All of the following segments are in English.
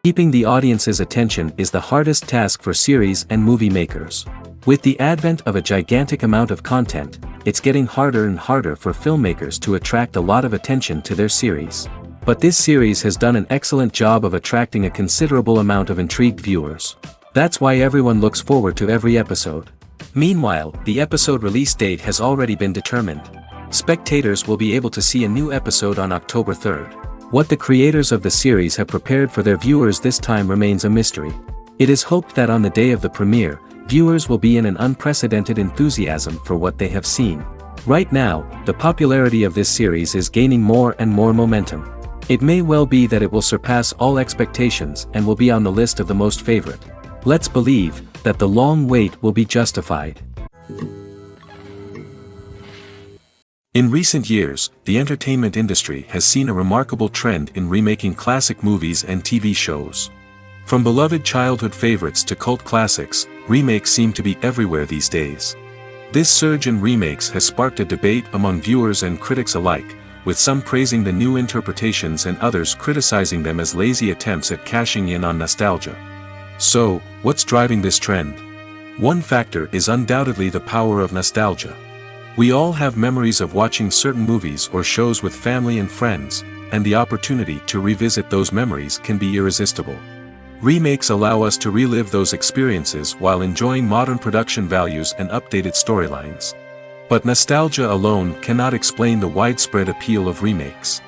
Keeping the audience's attention is the hardest task for series and movie makers. With the advent of a gigantic amount of content, it's getting harder and harder for filmmakers to attract a lot of attention to their series. But this series has done an excellent job of attracting a considerable amount of intrigued viewers. That's why everyone looks forward to every episode. Meanwhile, the episode release date has already been determined. Spectators will be able to see a new episode on October 3rd. What the creators of the series have prepared for their viewers this time remains a mystery. It is hoped that on the day of the premiere, viewers will be in an unprecedented enthusiasm for what they have seen. Right now, the popularity of this series is gaining more and more momentum. It may well be that it will surpass all expectations and will be on the list of the most favorite. Let's believe that the long wait will be justified. In recent years, the entertainment industry has seen a remarkable trend in remaking classic movies and TV shows. From beloved childhood favorites to cult classics, remakes seem to be everywhere these days. This surge in remakes has sparked a debate among viewers and critics alike, with some praising the new interpretations and others criticizing them as lazy attempts at cashing in on nostalgia. So, what's driving this trend? One factor is undoubtedly the power of nostalgia. We all have memories of watching certain movies or shows with family and friends, and the opportunity to revisit those memories can be irresistible. Remakes allow us to relive those experiences while enjoying modern production values and updated storylines. But nostalgia alone cannot explain the widespread appeal of remakes.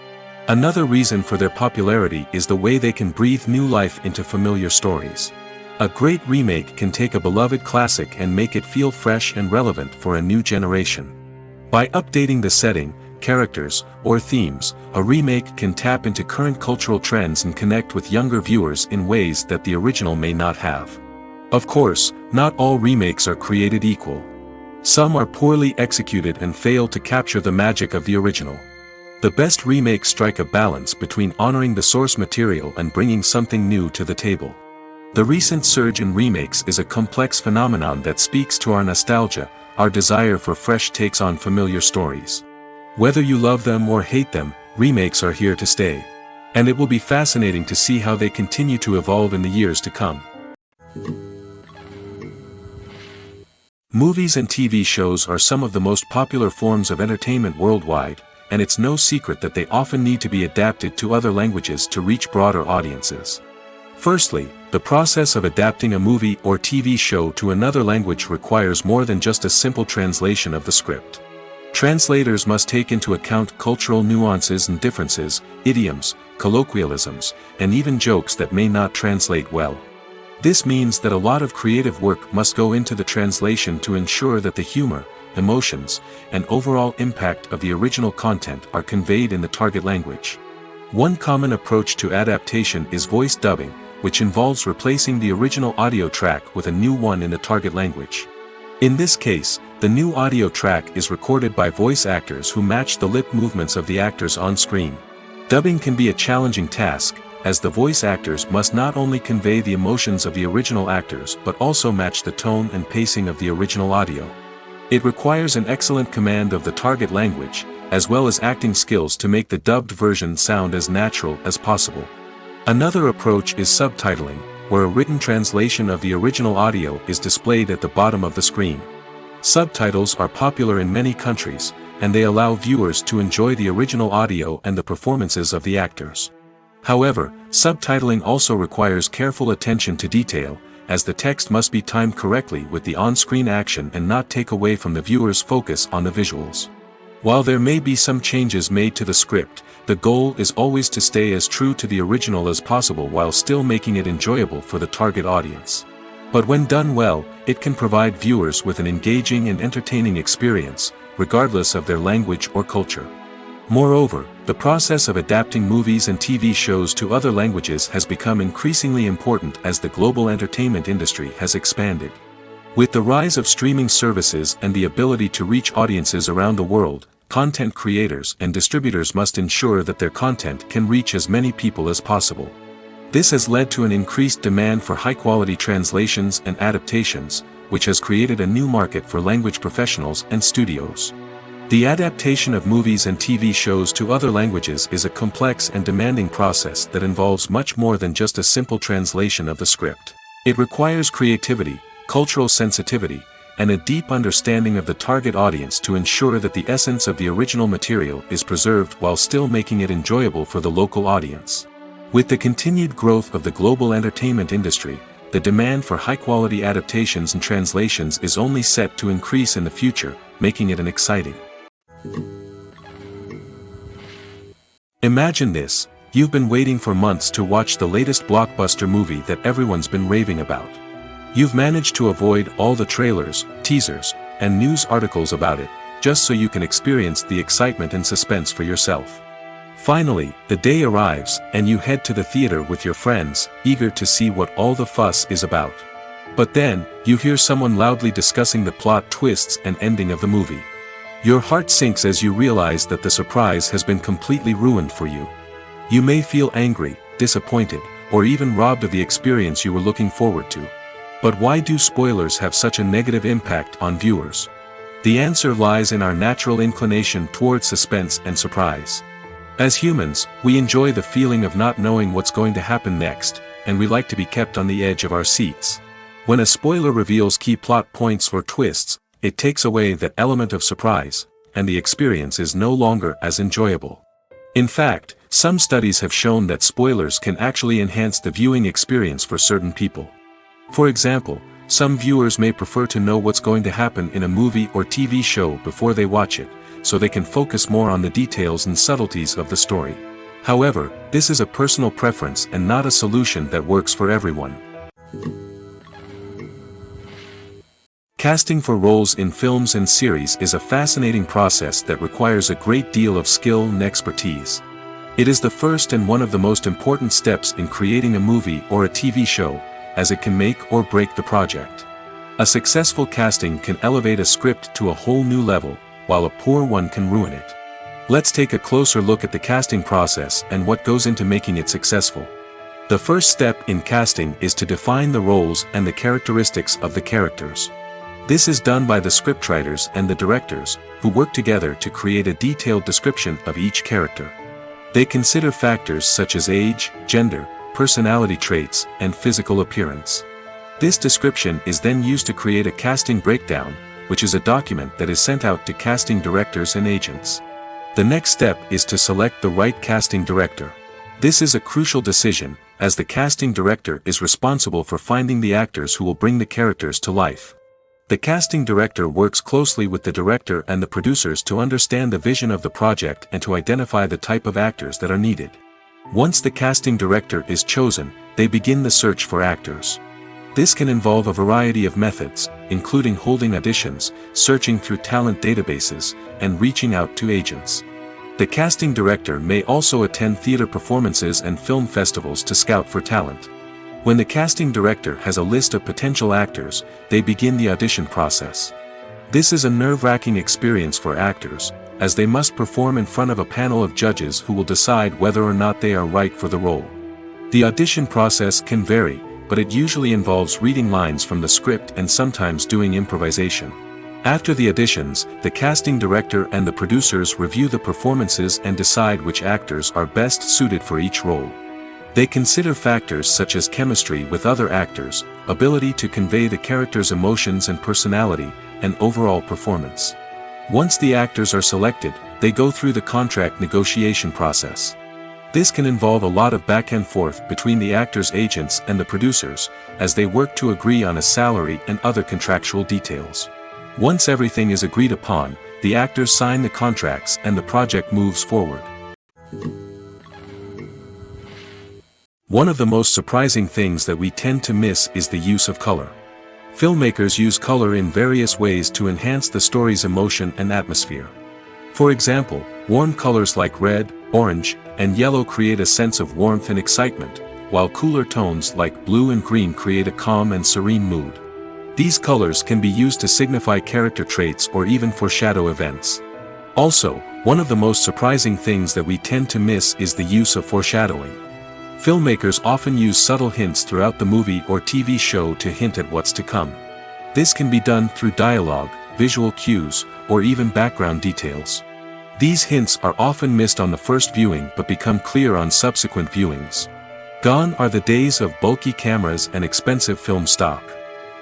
Another reason for their popularity is the way they can breathe new life into familiar stories. A great remake can take a beloved classic and make it feel fresh and relevant for a new generation. By updating the setting, characters, or themes, a remake can tap into current cultural trends and connect with younger viewers in ways that the original may not have. Of course, not all remakes are created equal. Some are poorly executed and fail to capture the magic of the original. The best remakes strike a balance between honoring the source material and bringing something new to the table. The recent surge in remakes is a complex phenomenon that speaks to our nostalgia, our desire for fresh takes on familiar stories. Whether you love them or hate them, remakes are here to stay. And it will be fascinating to see how they continue to evolve in the years to come. Movies and TV shows are some of the most popular forms of entertainment worldwide, and it's no secret that they often need to be adapted to other languages to reach broader audiences. Firstly, the process of adapting a movie or TV show to another language requires more than just a simple translation of the script. Translators must take into account cultural nuances and differences, idioms, colloquialisms, and even jokes that may not translate well. This means that a lot of creative work must go into the translation to ensure that the humor, emotions, and overall impact of the original content are conveyed in the target language. One common approach to adaptation is voice dubbing, which involves replacing the original audio track with a new one in the target language. In this case, the new audio track is recorded by voice actors who match the lip movements of the actors on screen. Dubbing can be a challenging task, as the voice actors must not only convey the emotions of the original actors but also match the tone and pacing of the original audio. It requires an excellent command of the target language, as well as acting skills to make the dubbed version sound as natural as possible. Another approach is subtitling, where a written translation of the original audio is displayed at the bottom of the screen. Subtitles are popular in many countries, and they allow viewers to enjoy the original audio and the performances of the actors. However, subtitling also requires careful attention to detail, as the text must be timed correctly with the on-screen action and not take away from the viewer's focus on the visuals. While there may be some changes made to the script, the goal is always to stay as true to the original as possible while still making it enjoyable for the target audience. But when done well, it can provide viewers with an engaging and entertaining experience, regardless of their language or culture. Moreover, the process of adapting movies and TV shows to other languages has become increasingly important as the global entertainment industry has expanded. With the rise of streaming services and the ability to reach audiences around the world, content creators and distributors must ensure that their content can reach as many people as possible. This has led to an increased demand for high-quality translations and adaptations, which has created a new market for language professionals and studios. The adaptation of movies and TV shows to other languages is a complex and demanding process that involves much more than just a simple translation of the script. It requires creativity, cultural sensitivity, and a deep understanding of the target audience to ensure that the essence of the original material is preserved while still making it enjoyable for the local audience. With the continued growth of the global entertainment industry, the demand for high-quality adaptations and translations is only set to increase in the future, making it an exciting. Imagine this: you've been waiting for months to watch the latest blockbuster movie that everyone's been raving about. You've managed to avoid all the trailers, teasers, and news articles about it, just so you can experience the excitement and suspense for yourself. Finally, the day arrives, and you head to the theater with your friends, eager to see what all the fuss is about. But then, you hear someone loudly discussing the plot twists and ending of the movie. Your heart sinks as you realize that the surprise has been completely ruined for you. You may feel angry, disappointed, or even robbed of the experience you were looking forward to. But why do spoilers have such a negative impact on viewers? The answer lies in our natural inclination toward suspense and surprise. As humans, we enjoy the feeling of not knowing what's going to happen next, and we like to be kept on the edge of our seats. When a spoiler reveals key plot points or twists, it takes away that element of surprise, and the experience is no longer as enjoyable. In fact, some studies have shown that spoilers can actually enhance the viewing experience for certain people. For example, some viewers may prefer to know what's going to happen in a movie or TV show before they watch it, so they can focus more on the details and subtleties of the story. However, this is a personal preference and not a solution that works for everyone. Casting for roles in films and series is a fascinating process that requires a great deal of skill and expertise. It is the first and one of the most important steps in creating a movie or a TV show, as it can make or break the project. A successful casting can elevate a script to a whole new level, while a poor one can ruin it. Let's take a closer look at the casting process and what goes into making it successful. The first step in casting is to define the roles and the characteristics of the characters. This is done by the scriptwriters and the directors, who work together to create a detailed description of each character. They consider factors such as age, gender, personality traits, and physical appearance. This description is then used to create a casting breakdown, which is a document that is sent out to casting directors and agents. The next step is to select the right casting director. This is a crucial decision, as the casting director is responsible for finding the actors who will bring the characters to life. The casting director works closely with the director and the producers to understand the vision of the project and to identify the type of actors that are needed. Once the casting director is chosen, they begin the search for actors. This can involve a variety of methods, including holding auditions, searching through talent databases, and reaching out to agents. The casting director may also attend theater performances and film festivals to scout for talent. When the casting director has a list of potential actors, they begin the audition process. This is a nerve-wracking experience for actors, as they must perform in front of a panel of judges who will decide whether or not they are right for the role. The audition process can vary, but it usually involves reading lines from the script and sometimes doing improvisation. After the auditions, the casting director and the producers review the performances and decide which actors are best suited for each role. They consider factors such as chemistry with other actors, ability to convey the character's emotions and personality, and overall performance. Once the actors are selected, they go through the contract negotiation process. This can involve a lot of back and forth between the actors' agents and the producers, as they work to agree on a salary and other contractual details. Once everything is agreed upon, the actors sign the contracts and the project moves forward. One of the most surprising things that we tend to miss is the use of color. Filmmakers use color in various ways to enhance the story's emotion and atmosphere. For example, warm colors like red, orange, and yellow create a sense of warmth and excitement, while cooler tones like blue and green create a calm and serene mood. These colors can be used to signify character traits or even foreshadow events. Also, one of the most surprising things that we tend to miss is the use of foreshadowing. Filmmakers often use subtle hints throughout the movie or TV show to hint at what's to come. This can be done through dialogue, visual cues, or even background details. These hints are often missed on the first viewing but become clear on subsequent viewings. Gone are the days of bulky cameras and expensive film stock.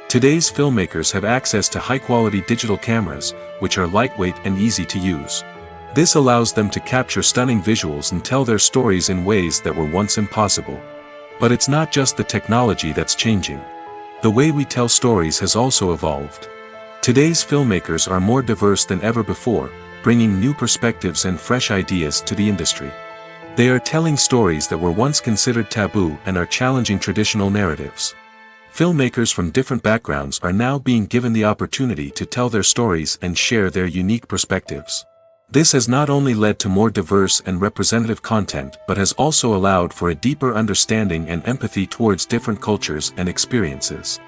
Today's filmmakers have access to high-quality digital cameras, which are lightweight and easy to use. This allows them to capture stunning visuals and tell their stories in ways that were once impossible. But it's not just the technology that's changing. The way we tell stories has also evolved. Today's filmmakers are more diverse than ever before, bringing new perspectives and fresh ideas to the industry. They are telling stories that were once considered taboo and are challenging traditional narratives. Filmmakers from different backgrounds are now being given the opportunity to tell their stories and share their unique perspectives. This has not only led to more diverse and representative content but has also allowed for a deeper understanding and empathy towards different cultures and experiences.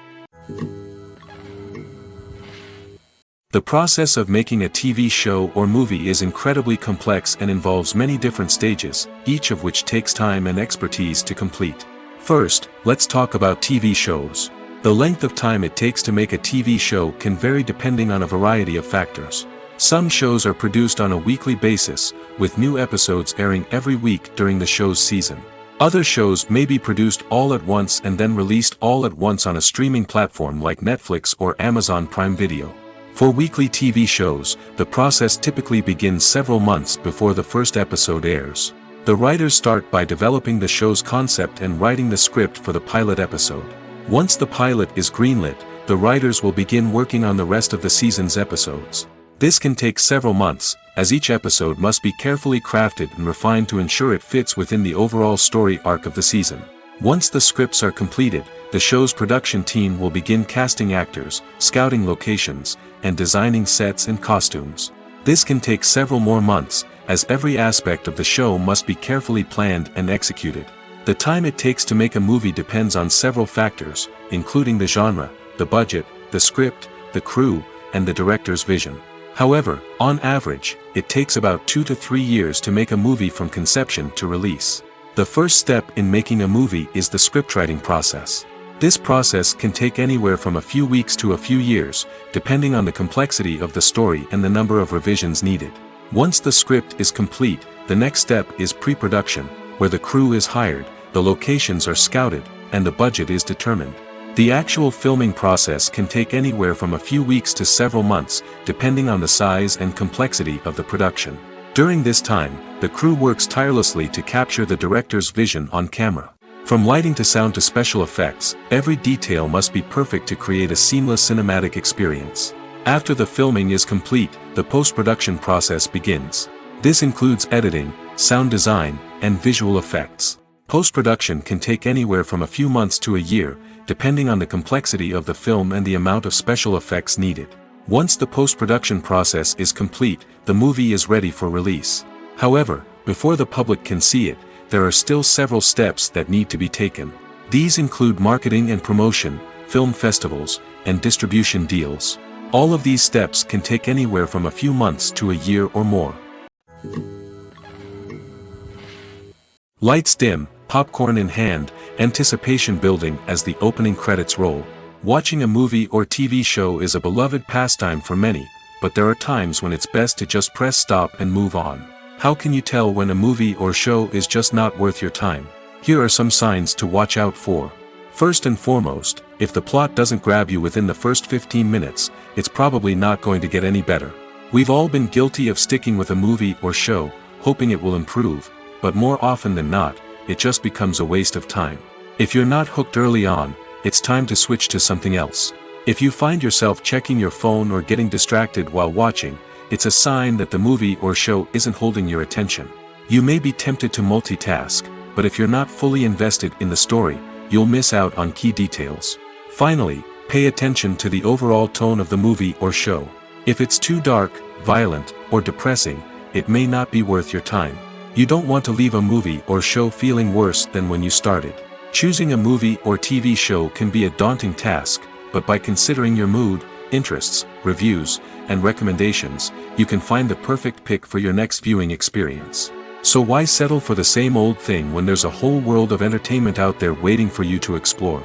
The process of making a TV show or movie is incredibly complex and involves many different stages, each of which takes time and expertise to complete. First, let's talk about TV shows. The length of time it takes to make a TV show can vary depending on a variety of factors. Some shows are produced on a weekly basis, with new episodes airing every week during the show's season. Other shows may be produced all at once and then released all at once on a streaming platform like Netflix or Amazon Prime Video. For weekly TV shows, the process typically begins several months before the first episode airs. The writers start by developing the show's concept and writing the script for the pilot episode. Once the pilot is greenlit, the writers will begin working on the rest of the season's episodes. This can take several months, as each episode must be carefully crafted and refined to ensure it fits within the overall story arc of the season. Once the scripts are completed, the show's production team will begin casting actors, scouting locations, and designing sets and costumes. This can take several more months, as every aspect of the show must be carefully planned and executed. The time it takes to make a movie depends on several factors, including the genre, the budget, the script, the crew, and the director's vision. However, on average, it takes about 2 to 3 years to make a movie from conception to release. The first step in making a movie is the scriptwriting process. This process can take anywhere from a few weeks to a few years, depending on the complexity of the story and the number of revisions needed. Once the script is complete, the next step is pre-production, where the crew is hired, the locations are scouted, and the budget is determined. The actual filming process can take anywhere from a few weeks to several months, depending on the size and complexity of the production. During this time, the crew works tirelessly to capture the director's vision on camera. From lighting to sound to special effects, every detail must be perfect to create a seamless cinematic experience. After the filming is complete, the post-production process begins. This includes editing, sound design, and visual effects. Post-production can take anywhere from a few months to a year, depending on the complexity of the film and the amount of special effects needed. Once the post-production process is complete, the movie is ready for release. However, before the public can see it, there are still several steps that need to be taken. These include marketing and promotion, film festivals, and distribution deals. All of these steps can take anywhere from a few months to a year or more. Lights dim, popcorn in hand, anticipation building as the opening credits roll. Watching a movie or TV show is a beloved pastime for many, but there are times when it's best to just press stop and move on. How can you tell when a movie or show is just not worth your time? Here are some signs to watch out for. First and foremost, if the plot doesn't grab you within the first 15 minutes, it's probably not going to get any better. We've all been guilty of sticking with a movie or show, hoping it will improve, but more often than not, it just becomes a waste of time. If you're not hooked early on, it's time to switch to something else. If you find yourself checking your phone or getting distracted while watching, it's a sign that the movie or show isn't holding your attention. You may be tempted to multitask, but if you're not fully invested in the story, you'll miss out on key details. Finally, pay attention to the overall tone of the movie or show. If it's too dark, violent, or depressing, it may not be worth your time. You don't want to leave a movie or show feeling worse than when you started. Choosing a movie or TV show can be a daunting task, but by considering your mood, interests, reviews, and recommendations, you can find the perfect pick for your next viewing experience. So why settle for the same old thing when there's a whole world of entertainment out there waiting for you to explore?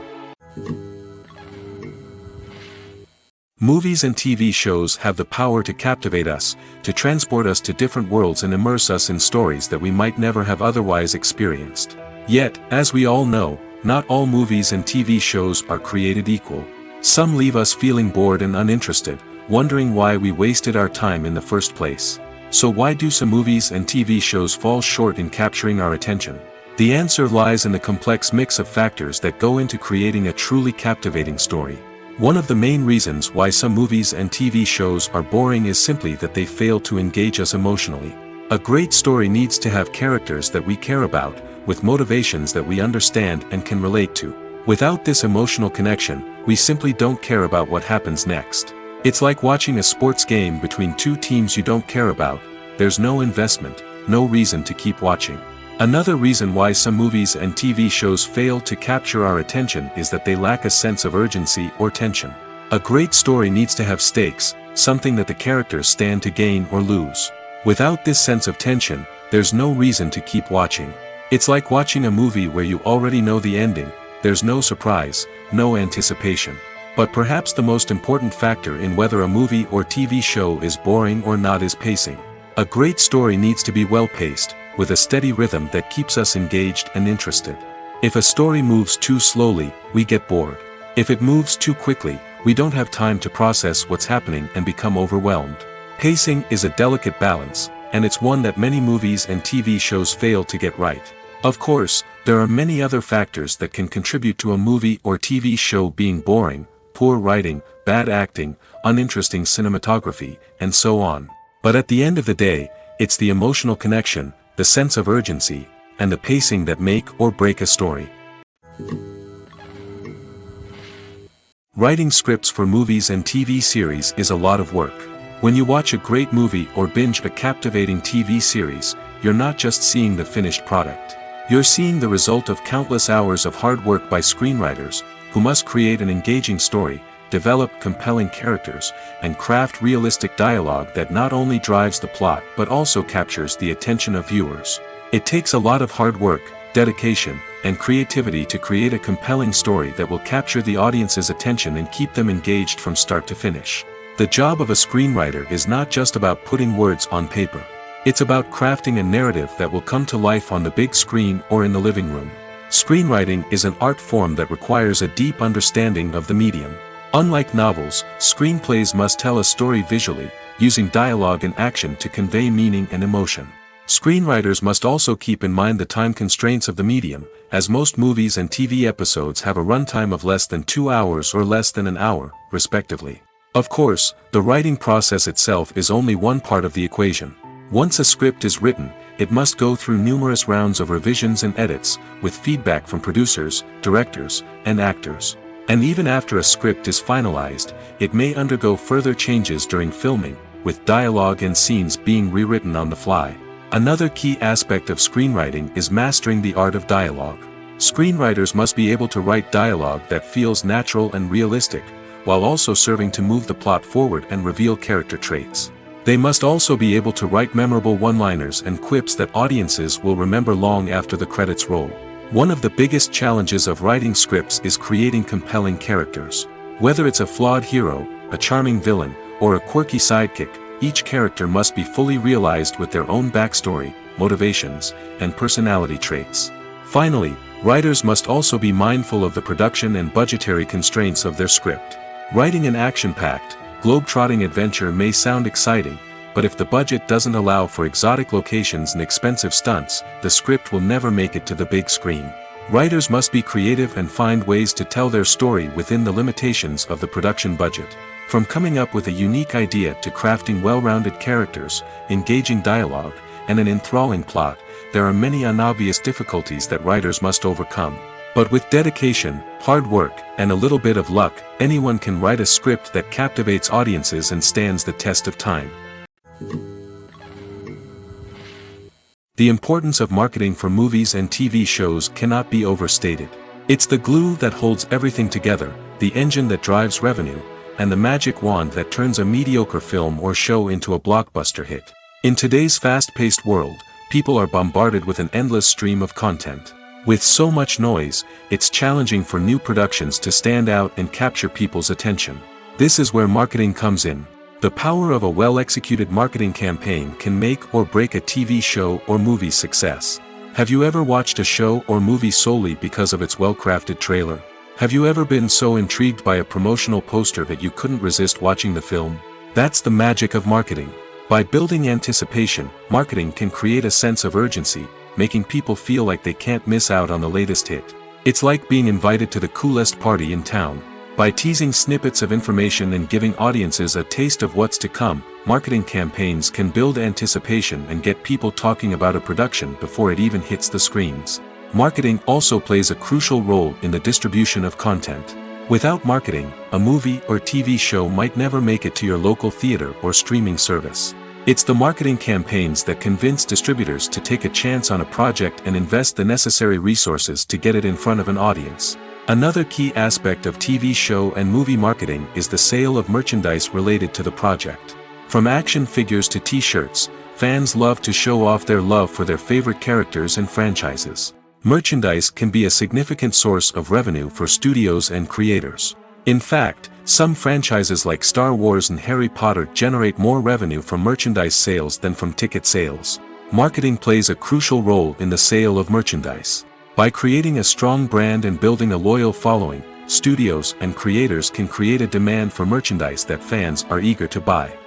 Movies and TV shows have the power to captivate us, to transport us to different worlds and immerse us in stories that we might never have otherwise experienced. Yet, as we all know, not all movies and TV shows are created equal. Some leave us feeling bored and uninterested, wondering why we wasted our time in the first place. So why do some movies and TV shows fall short in capturing our attention? The answer lies in the complex mix of factors that go into creating a truly captivating story. One of the main reasons why some movies and TV shows are boring is simply that they fail to engage us emotionally. A great story needs to have characters that we care about, with motivations that we understand and can relate to. Without this emotional connection, we simply don't care about what happens next. It's like watching a sports game between two teams you don't care about. There's no investment, no reason to keep watching. Another reason why some movies and TV shows fail to capture our attention is that they lack a sense of urgency or tension. A great story needs to have stakes, something that the characters stand to gain or lose. Without this sense of tension, there's no reason to keep watching. It's like watching a movie where you already know the ending. There's no surprise, no anticipation. But perhaps the most important factor in whether a movie or TV show is boring or not is pacing. A great story needs to be well-paced, with a steady rhythm that keeps us engaged and interested. If a story moves too slowly, we get bored. If it moves too quickly, we don't have time to process what's happening and become overwhelmed. Pacing is a delicate balance, and it's one that many movies and TV shows fail to get right. Of course, there are many other factors that can contribute to a movie or TV show being boring: poor writing, bad acting, uninteresting cinematography, and so on. But at the end of the day, it's the emotional connection, the sense of urgency, and the pacing that make or break a story. Writing scripts for movies and TV series is a lot of work. When you watch a great movie or binge a captivating TV series, you're not just seeing the finished product. You're seeing the result of countless hours of hard work by screenwriters, who must create an engaging story, develop compelling characters, and craft realistic dialogue that not only drives the plot but also captures the attention of viewers. It takes a lot of hard work, dedication, and creativity to create a compelling story that will capture the audience's attention and keep them engaged from start to finish. The job of a screenwriter is not just about putting words on paper. It's about crafting a narrative that will come to life on the big screen or in the living room. Screenwriting is an art form that requires a deep understanding of the medium. Unlike novels, screenplays must tell a story visually, using dialogue and action to convey meaning and emotion. Screenwriters must also keep in mind the time constraints of the medium, as most movies and TV episodes have a runtime of less than 2 hours or less than an hour, respectively. Of course, the writing process itself is only one part of the equation. Once a script is written, it must go through numerous rounds of revisions and edits, with feedback from producers, directors, and actors. And even after a script is finalized, it may undergo further changes during filming, with dialogue and scenes being rewritten on the fly. Another key aspect of screenwriting is mastering the art of dialogue. Screenwriters must be able to write dialogue that feels natural and realistic, while also serving to move the plot forward and reveal character traits. They must also be able to write memorable one-liners and quips that audiences will remember long after the credits roll. One of the biggest challenges of writing scripts is creating compelling characters. Whether it's a flawed hero, a charming villain, or a quirky sidekick, each character must be fully realized with their own backstory, motivations, and personality traits. Finally, writers must also be mindful of the production and budgetary constraints of their script. Writing an action-packed, globe-trotting adventure may sound exciting, but if the budget doesn't allow for exotic locations and expensive stunts, the script will never make it to the big screen. Writers must be creative and find ways to tell their story within the limitations of the production budget. From coming up with a unique idea to crafting well-rounded characters, engaging dialogue, and an enthralling plot, there are many unobvious difficulties that writers must overcome. But with dedication, hard work, and a little bit of luck, anyone can write a script that captivates audiences and stands the test of time. The importance of marketing for movies and TV shows cannot be overstated. It's the glue that holds everything together, the engine that drives revenue, and the magic wand that turns a mediocre film or show into a blockbuster hit. In today's fast-paced world, people are bombarded with an endless stream of content. With so much noise, it's challenging for new productions to stand out and capture people's attention. This is where marketing comes in. The power of a well-executed marketing campaign can make or break a TV show or movie's success. Have you ever watched a show or movie solely because of its well-crafted trailer? Have you ever been so intrigued by a promotional poster that you couldn't resist watching the film? That's the magic of marketing. By building anticipation, marketing can create a sense of urgency, making people feel like they can't miss out on the latest hit. It's like being invited to the coolest party in town. By teasing snippets of information and giving audiences a taste of what's to come, marketing campaigns can build anticipation and get people talking about a production before it even hits the screens. Marketing also plays a crucial role in the distribution of content. Without marketing, a movie or TV show might never make it to your local theater or streaming service. It's the marketing campaigns that convince distributors to take a chance on a project and invest the necessary resources to get it in front of an audience. Another key aspect of TV show and movie marketing is the sale of merchandise related to the project. From action figures to t-shirts, fans love to show off their love for their favorite characters and franchises. Merchandise can be a significant source of revenue for studios and creators. In fact, some franchises like Star Wars and Harry Potter generate more revenue from merchandise sales than from ticket sales. Marketing plays a crucial role in the sale of merchandise. By creating a strong brand and building a loyal following, studios and creators can create a demand for merchandise that fans are eager to buy.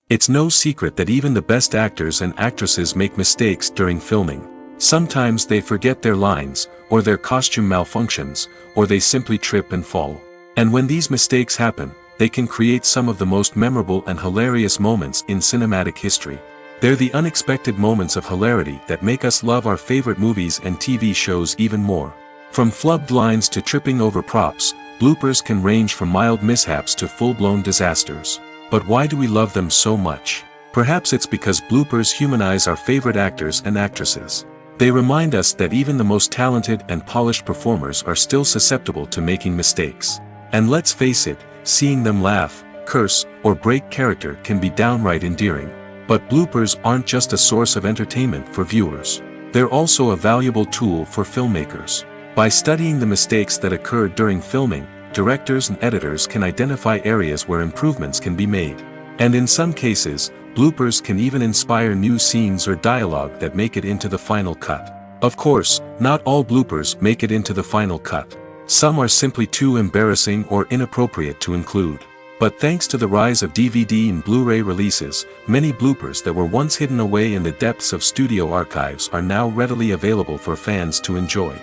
It's no secret that even the best actors and actresses make mistakes during filming. Sometimes they forget their lines, or their costume malfunctions, or they simply trip and fall. And when these mistakes happen, they can create some of the most memorable and hilarious moments in cinematic history. They're the unexpected moments of hilarity that make us love our favorite movies and TV shows even more. From flubbed lines to tripping over props, bloopers can range from mild mishaps to full-blown disasters. But why do we love them so much? Perhaps it's because bloopers humanize our favorite actors and actresses. They remind us that even the most talented and polished performers are still susceptible to making mistakes. And let's face it, seeing them laugh, curse, or break character can be downright endearing. But bloopers aren't just a source of entertainment for viewers. They're also a valuable tool for filmmakers. By studying the mistakes that occurred during filming, directors and editors can identify areas where improvements can be made. And in some cases, bloopers can even inspire new scenes or dialogue that make it into the final cut. Of course, not all bloopers make it into the final cut. Some are simply too embarrassing or inappropriate to include. But thanks to the rise of DVD and Blu-ray releases, many bloopers that were once hidden away in the depths of studio archives are now readily available for fans to enjoy.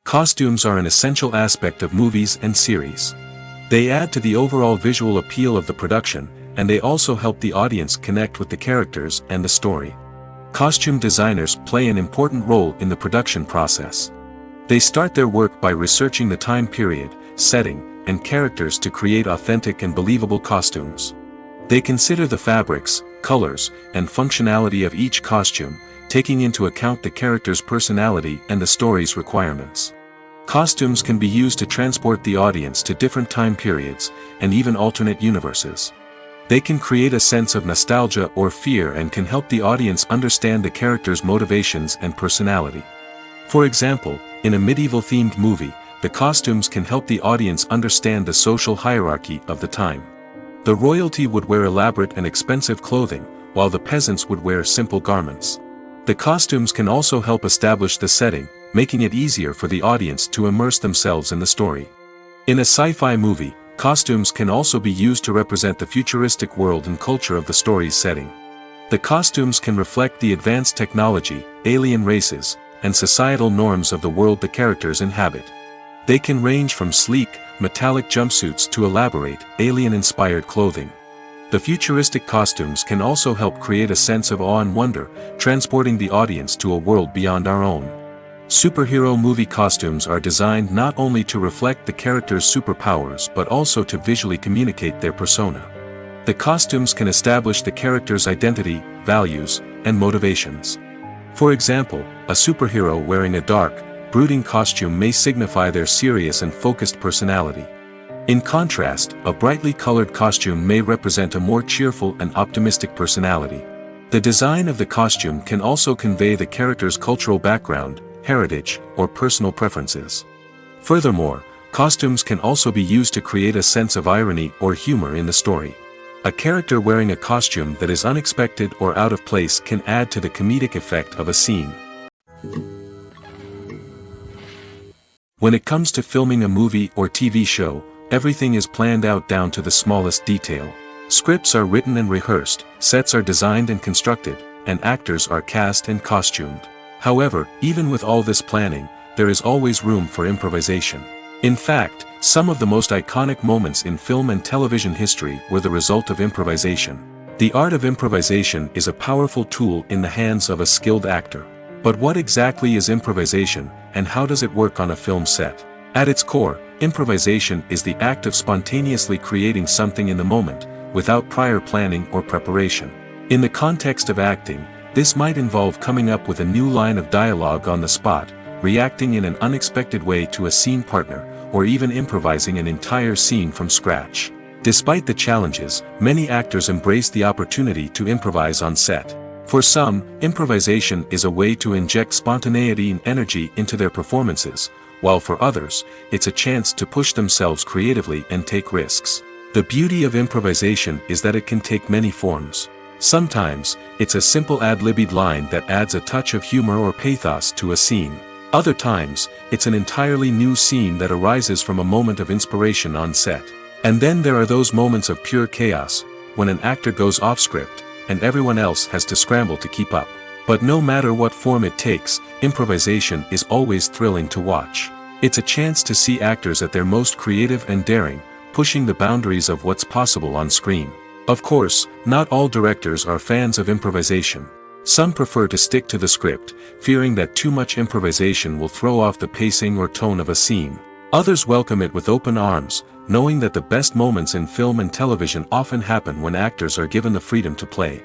Costumes are an essential aspect of movies and series. They add to the overall visual appeal of the production, and they also help the audience connect with the characters and the story. Costume designers play an important role in the production process. They start their work by researching the time period, setting, and characters to create authentic and believable costumes. They consider the fabrics, colors, and functionality of each costume, taking into account the character's personality and the story's requirements. Costumes can be used to transport the audience to different time periods, and even alternate universes. They can create a sense of nostalgia or fear and can help the audience understand the character's motivations and personality. For example, in a medieval-themed movie, the costumes can help the audience understand the social hierarchy of the time. The royalty would wear elaborate and expensive clothing, while the peasants would wear simple garments. The costumes can also help establish the setting, making it easier for the audience to immerse themselves in the story. In a sci-fi movie, costumes can also be used to represent the futuristic world and culture of the story's setting. The costumes can reflect the advanced technology, alien races, and societal norms of the world the characters inhabit. They can range from sleek, metallic jumpsuits to elaborate, alien-inspired clothing. The futuristic costumes can also help create a sense of awe and wonder, transporting the audience to a world beyond our own. Superhero movie costumes are designed not only to reflect the character's superpowers but also to visually communicate their persona. The costumes can establish the character's identity, values, and motivations. For example, a superhero wearing a dark, brooding costume may signify their serious and focused personality. In contrast, a brightly colored costume may represent a more cheerful and optimistic personality. The design of the costume can also convey the character's cultural background, heritage, or personal preferences. Furthermore, costumes can also be used to create a sense of irony or humor in the story. A character wearing a costume that is unexpected or out of place can add to the comedic effect of a scene. When it comes to filming a movie or TV show, everything is planned out down to the smallest detail. Scripts are written and rehearsed, sets are designed and constructed, and actors are cast and costumed. However, even with all this planning, there is always room for improvisation. In fact, some of the most iconic moments in film and television history were the result of improvisation. The art of improvisation is a powerful tool in the hands of a skilled actor. But what exactly is improvisation, and how does it work on a film set? At its core, improvisation is the act of spontaneously creating something in the moment, without prior planning or preparation. In the context of acting, this might involve coming up with a new line of dialogue on the spot, reacting in an unexpected way to a scene partner, or even improvising an entire scene from scratch. Despite the challenges, many actors embrace the opportunity to improvise on set. For some, improvisation is a way to inject spontaneity and energy into their performances, while for others, it's a chance to push themselves creatively and take risks. The beauty of improvisation is that it can take many forms. Sometimes, it's a simple ad-libbed line that adds a touch of humor or pathos to a scene. Other times, it's an entirely new scene that arises from a moment of inspiration on set. And then there are those moments of pure chaos, when an actor goes off script, and everyone else has to scramble to keep up. But no matter what form it takes, improvisation is always thrilling to watch. It's a chance to see actors at their most creative and daring, pushing the boundaries of what's possible on screen. Of course, not all directors are fans of improvisation. Some prefer to stick to the script, fearing that too much improvisation will throw off the pacing or tone of a scene. Others welcome it with open arms, knowing that the best moments in film and television often happen when actors are given the freedom to play.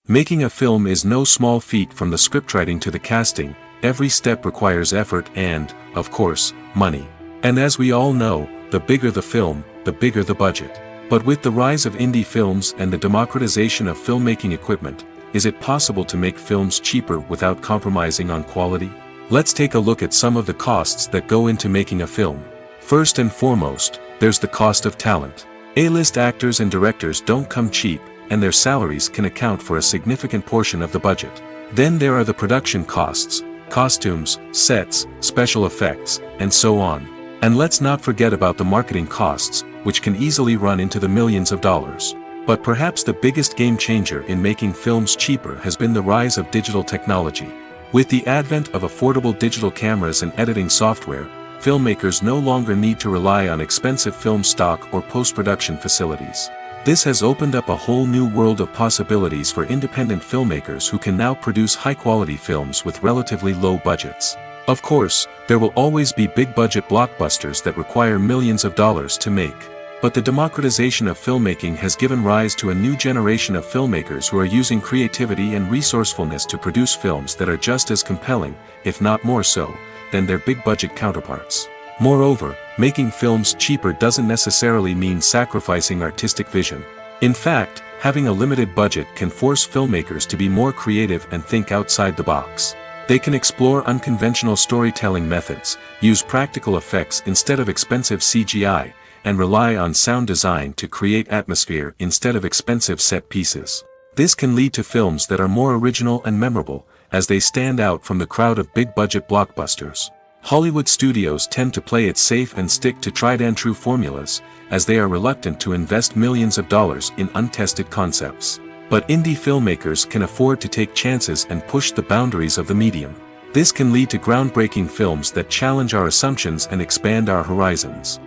Making a film is no small feat. From the scriptwriting to the casting, every step requires effort and, of course, money. And as we all know, the bigger the film, the bigger the budget. But with the rise of indie films and the democratization of filmmaking equipment, is it possible to make films cheaper without compromising on quality? Let's take a look at some of the costs that go into making a film. First and foremost, there's the cost of talent. A-list actors and directors don't come cheap, and their salaries can account for a significant portion of the budget. Then there are the production costs, costumes, sets, special effects, and so on. And let's not forget about the marketing costs, which can easily run into the millions of dollars. But perhaps the biggest game changer in making films cheaper has been the rise of digital technology. With the advent of affordable digital cameras and editing software, filmmakers no longer need to rely on expensive film stock or post-production facilities. This has opened up a whole new world of possibilities for independent filmmakers who can now produce high-quality films with relatively low budgets. Of course, there will always be big-budget blockbusters that require millions of dollars to make. But the democratization of filmmaking has given rise to a new generation of filmmakers who are using creativity and resourcefulness to produce films that are just as compelling, if not more so, than their big-budget counterparts. Moreover, making films cheaper doesn't necessarily mean sacrificing artistic vision. In fact, having a limited budget can force filmmakers to be more creative and think outside the box. They can explore unconventional storytelling methods, use practical effects instead of expensive CGI, and rely on sound design to create atmosphere instead of expensive set pieces. This can lead to films that are more original and memorable, as they stand out from the crowd of big-budget blockbusters. Hollywood studios tend to play it safe and stick to tried-and-true formulas, as they are reluctant to invest millions of dollars in untested concepts. But indie filmmakers can afford to take chances and push the boundaries of the medium. This can lead to groundbreaking films that challenge our assumptions and expand our horizons.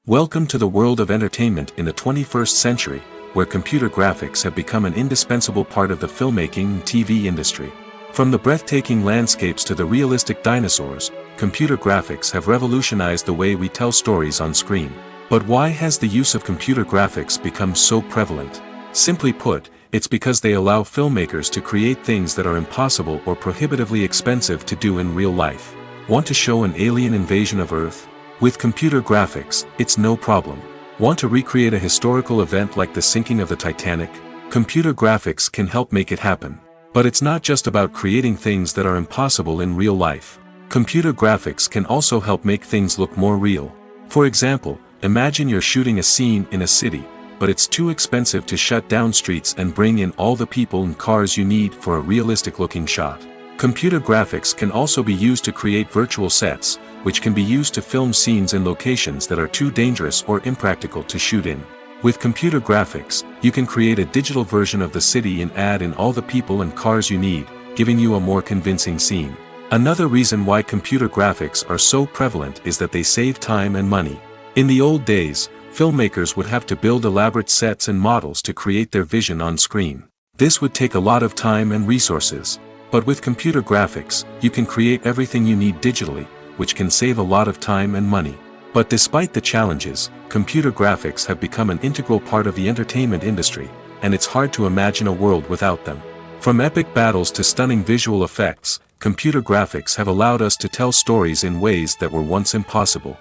Welcome to the world of entertainment in the 21st century, where computer graphics have become an indispensable part of the filmmaking and TV industry. From the breathtaking landscapes to the realistic dinosaurs, computer graphics have revolutionized the way we tell stories on screen. But why has the use of computer graphics become so prevalent? Simply put, it's because they allow filmmakers to create things that are impossible or prohibitively expensive to do in real life. Want to show an alien invasion of Earth? With computer graphics, it's no problem. Want to recreate a historical event like the sinking of the Titanic? Computer graphics can help make it happen. But it's not just about creating things that are impossible in real life. Computer graphics can also help make things look more real. For example, imagine you're shooting a scene in a city, but it's too expensive to shut down streets and bring in all the people and cars you need for a realistic-looking shot. Computer graphics can also be used to create virtual sets, which can be used to film scenes in locations that are too dangerous or impractical to shoot in. With computer graphics, you can create a digital version of the city and add in all the people and cars you need, giving you a more convincing scene. Another reason why computer graphics are so prevalent is that they save time and money. In the old days, filmmakers would have to build elaborate sets and models to create their vision on screen. This would take a lot of time and resources. But with computer graphics, you can create everything you need digitally, which can save a lot of time and money. But despite the challenges, computer graphics have become an integral part of the entertainment industry, and it's hard to imagine a world without them. From epic battles to stunning visual effects, computer graphics have allowed us to tell stories in ways that were once impossible.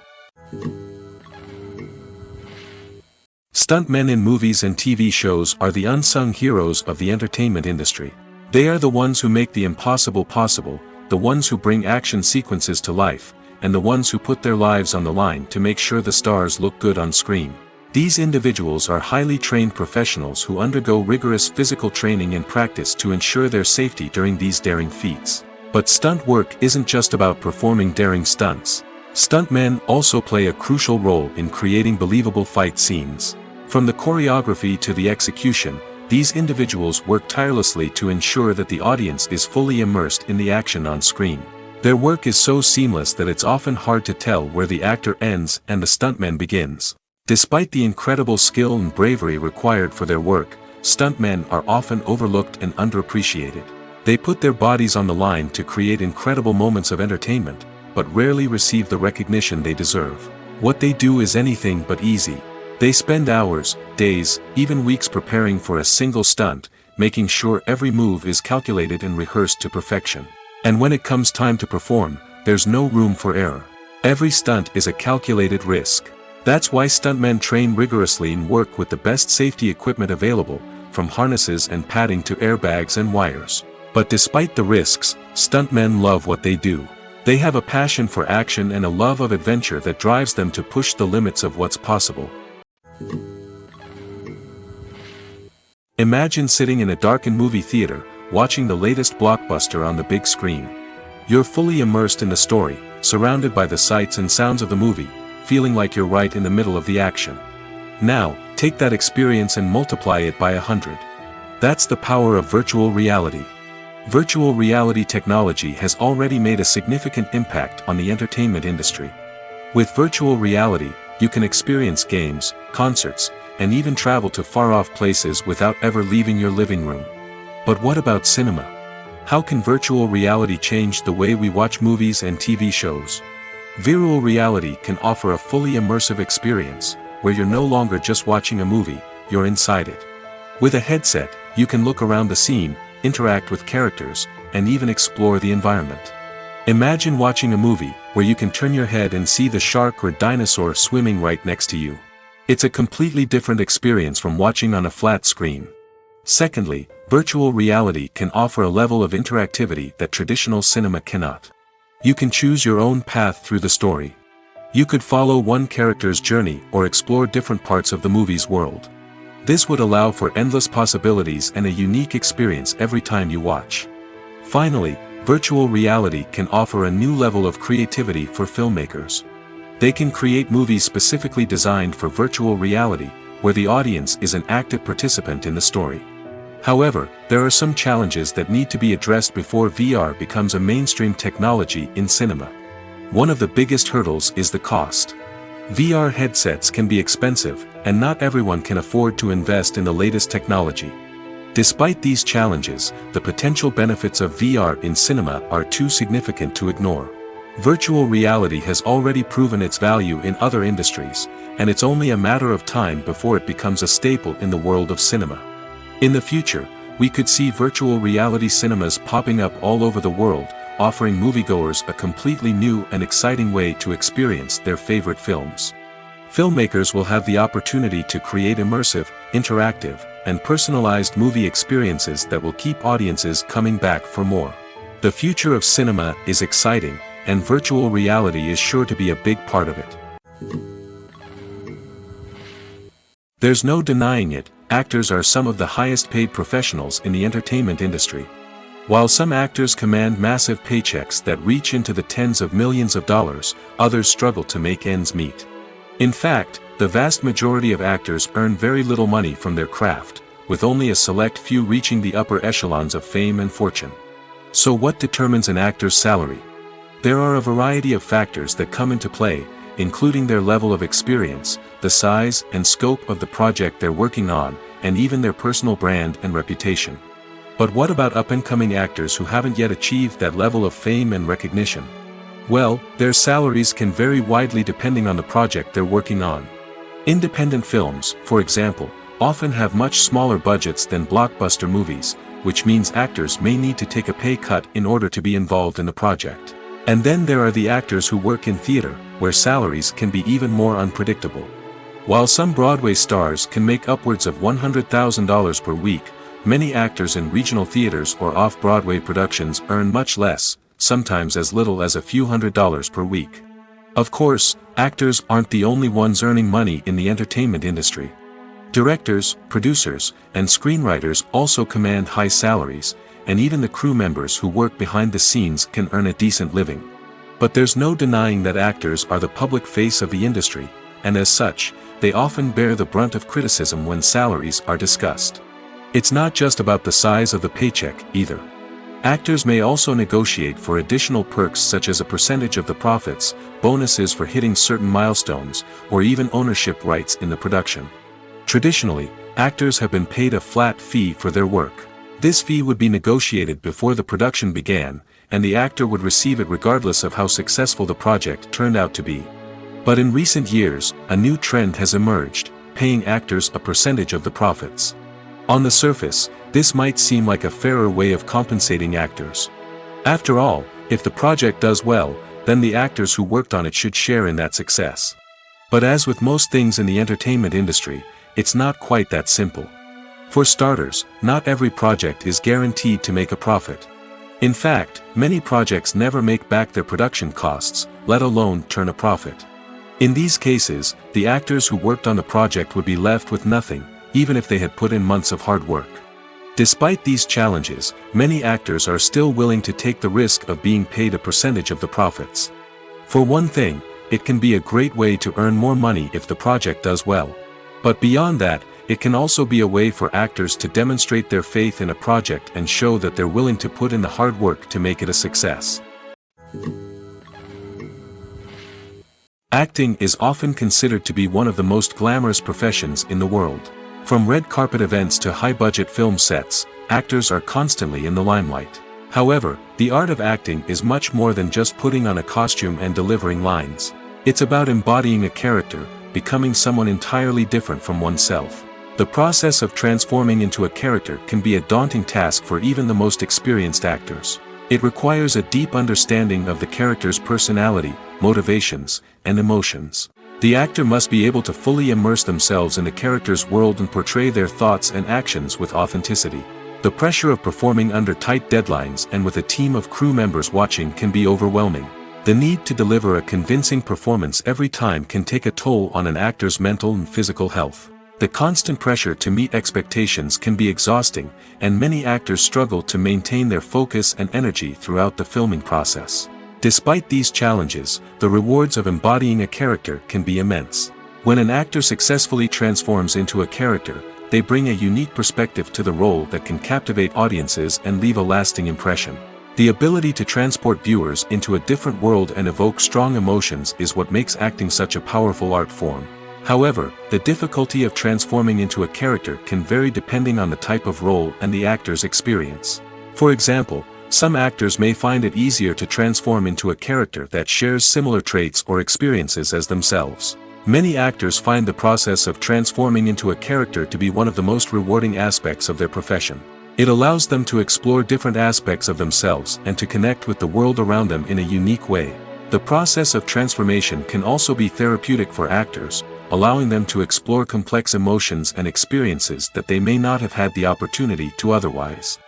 Stuntmen in movies and TV shows are the unsung heroes of the entertainment industry. They are the ones who make the impossible possible, the ones who bring action sequences to life, and the ones who put their lives on the line to make sure the stars look good on screen. These individuals are highly trained professionals who undergo rigorous physical training and practice to ensure their safety during these daring feats. But stunt work isn't just about performing daring stunts. Stuntmen also play a crucial role in creating believable fight scenes. From the choreography to the execution, these individuals work tirelessly to ensure that the audience is fully immersed in the action on screen. Their work is so seamless that it's often hard to tell where the actor ends and the stuntman begins. Despite the incredible skill and bravery required for their work, stuntmen are often overlooked and underappreciated. They put their bodies on the line to create incredible moments of entertainment, but rarely receive the recognition they deserve. What they do is anything but easy. They spend hours, days, even weeks preparing for a single stunt, making sure every move is calculated and rehearsed to perfection. And when it comes time to perform, there's no room for error. Every stunt is a calculated risk. That's why stuntmen train rigorously and work with the best safety equipment available, from harnesses and padding to airbags and wires. But despite the risks, stuntmen love what they do. They have a passion for action and a love of adventure that drives them to push the limits of what's possible. Imagine sitting in a darkened movie theater, watching the latest blockbuster on the big screen. You're fully immersed in the story, surrounded by the sights and sounds of the movie, feeling like you're right in the middle of the action. Now, take that experience and multiply it by 100. That's the power of virtual reality. Virtual reality technology has already made a significant impact on the entertainment industry. With virtual reality, you can experience games, concerts, and even travel to far-off places without ever leaving your living room. But what about cinema? How can virtual reality change the way we watch movies and TV shows? Virtual reality can offer a fully immersive experience, where you're no longer just watching a movie, you're inside it. With a headset, you can look around the scene, interact with characters, and even explore the environment. Imagine watching a movie, where you can turn your head and see the shark or dinosaur swimming right next to you. It's a completely different experience from watching on a flat screen. Secondly, virtual reality can offer a level of interactivity that traditional cinema cannot. You can choose your own path through the story. You could follow one character's journey or explore different parts of the movie's world. This would allow for endless possibilities and a unique experience every time you watch. Finally, virtual reality can offer a new level of creativity for filmmakers. They can create movies specifically designed for virtual reality, where the audience is an active participant in the story. However, there are some challenges that need to be addressed before VR becomes a mainstream technology in cinema. One of the biggest hurdles is the cost. VR headsets can be expensive, and not everyone can afford to invest in the latest technology. Despite these challenges, the potential benefits of VR in cinema are too significant to ignore. Virtual reality has already proven its value in other industries, and it's only a matter of time before it becomes a staple in the world of cinema. In the future, we could see virtual reality cinemas popping up all over the world, offering moviegoers a completely new and exciting way to experience their favorite films. Filmmakers will have the opportunity to create immersive, interactive, and personalized movie experiences that will keep audiences coming back for more. The future of cinema is exciting, and virtual reality is sure to be a big part of it. There's no denying it, actors are some of the highest paid professionals in the entertainment industry. While some actors command massive paychecks that reach into the tens of millions of dollars, others struggle to make ends meet. In fact, the vast majority of actors earn very little money from their craft, with only a select few reaching the upper echelons of fame and fortune. So what determines an actor's salary? There are a variety of factors that come into play, including their level of experience, the size and scope of the project they're working on, and even their personal brand and reputation. But what about up-and-coming actors who haven't yet achieved that level of fame and recognition? Well, their salaries can vary widely depending on the project they're working on. Independent films, for example, often have much smaller budgets than blockbuster movies, which means actors may need to take a pay cut in order to be involved in the project. And then there are the actors who work in theater, where salaries can be even more unpredictable. While some Broadway stars can make upwards of $100,000 per week, many actors in regional theaters or off-Broadway productions earn much less, sometimes as little as a few $100s per week. Of course, actors aren't the only ones earning money in the entertainment industry. Directors, producers, and screenwriters also command high salaries, and even the crew members who work behind the scenes can earn a decent living. But there's no denying that actors are the public face of the industry, and as such, they often bear the brunt of criticism when salaries are discussed. It's not just about the size of the paycheck, either. Actors may also negotiate for additional perks such as a percentage of the profits, bonuses for hitting certain milestones, or even ownership rights in the production. Traditionally, actors have been paid a flat fee for their work. This fee would be negotiated before the production began, and the actor would receive it regardless of how successful the project turned out to be. But in recent years, a new trend has emerged, paying actors a percentage of the profits. On the surface, this might seem like a fairer way of compensating actors. After all, if the project does well, then the actors who worked on it should share in that success. But as with most things in the entertainment industry, it's not quite that simple. For starters, not every project is guaranteed to make a profit. In fact, many projects never make back their production costs, let alone turn a profit. In these cases, the actors who worked on the project would be left with nothing, even if they had put in months of hard work. Despite these challenges, many actors are still willing to take the risk of being paid a percentage of the profits. For one thing, it can be a great way to earn more money if the project does well. But beyond that, it can also be a way for actors to demonstrate their faith in a project and show that they're willing to put in the hard work to make it a success. Acting is often considered to be one of the most glamorous professions in the world. From red carpet events to high-budget film sets, actors are constantly in the limelight. However, the art of acting is much more than just putting on a costume and delivering lines. It's about embodying a character, becoming someone entirely different from oneself. The process of transforming into a character can be a daunting task for even the most experienced actors. It requires a deep understanding of the character's personality, motivations, and emotions. The actor must be able to fully immerse themselves in the character's world and portray their thoughts and actions with authenticity. The pressure of performing under tight deadlines and with a team of crew members watching can be overwhelming. The need to deliver a convincing performance every time can take a toll on an actor's mental and physical health. The constant pressure to meet expectations can be exhausting, and many actors struggle to maintain their focus and energy throughout the filming process. Despite these challenges, the rewards of embodying a character can be immense. When an actor successfully transforms into a character, they bring a unique perspective to the role that can captivate audiences and leave a lasting impression. The ability to transport viewers into a different world and evoke strong emotions is what makes acting such a powerful art form. However, the difficulty of transforming into a character can vary depending on the type of role and the actor's experience. For example, some actors may find it easier to transform into a character that shares similar traits or experiences as themselves. Many actors find the process of transforming into a character to be one of the most rewarding aspects of their profession. It allows them to explore different aspects of themselves and to connect with the world around them in a unique way. The process of transformation can also be therapeutic for actors, allowing them to explore complex emotions and experiences that they may not have had the opportunity to otherwise.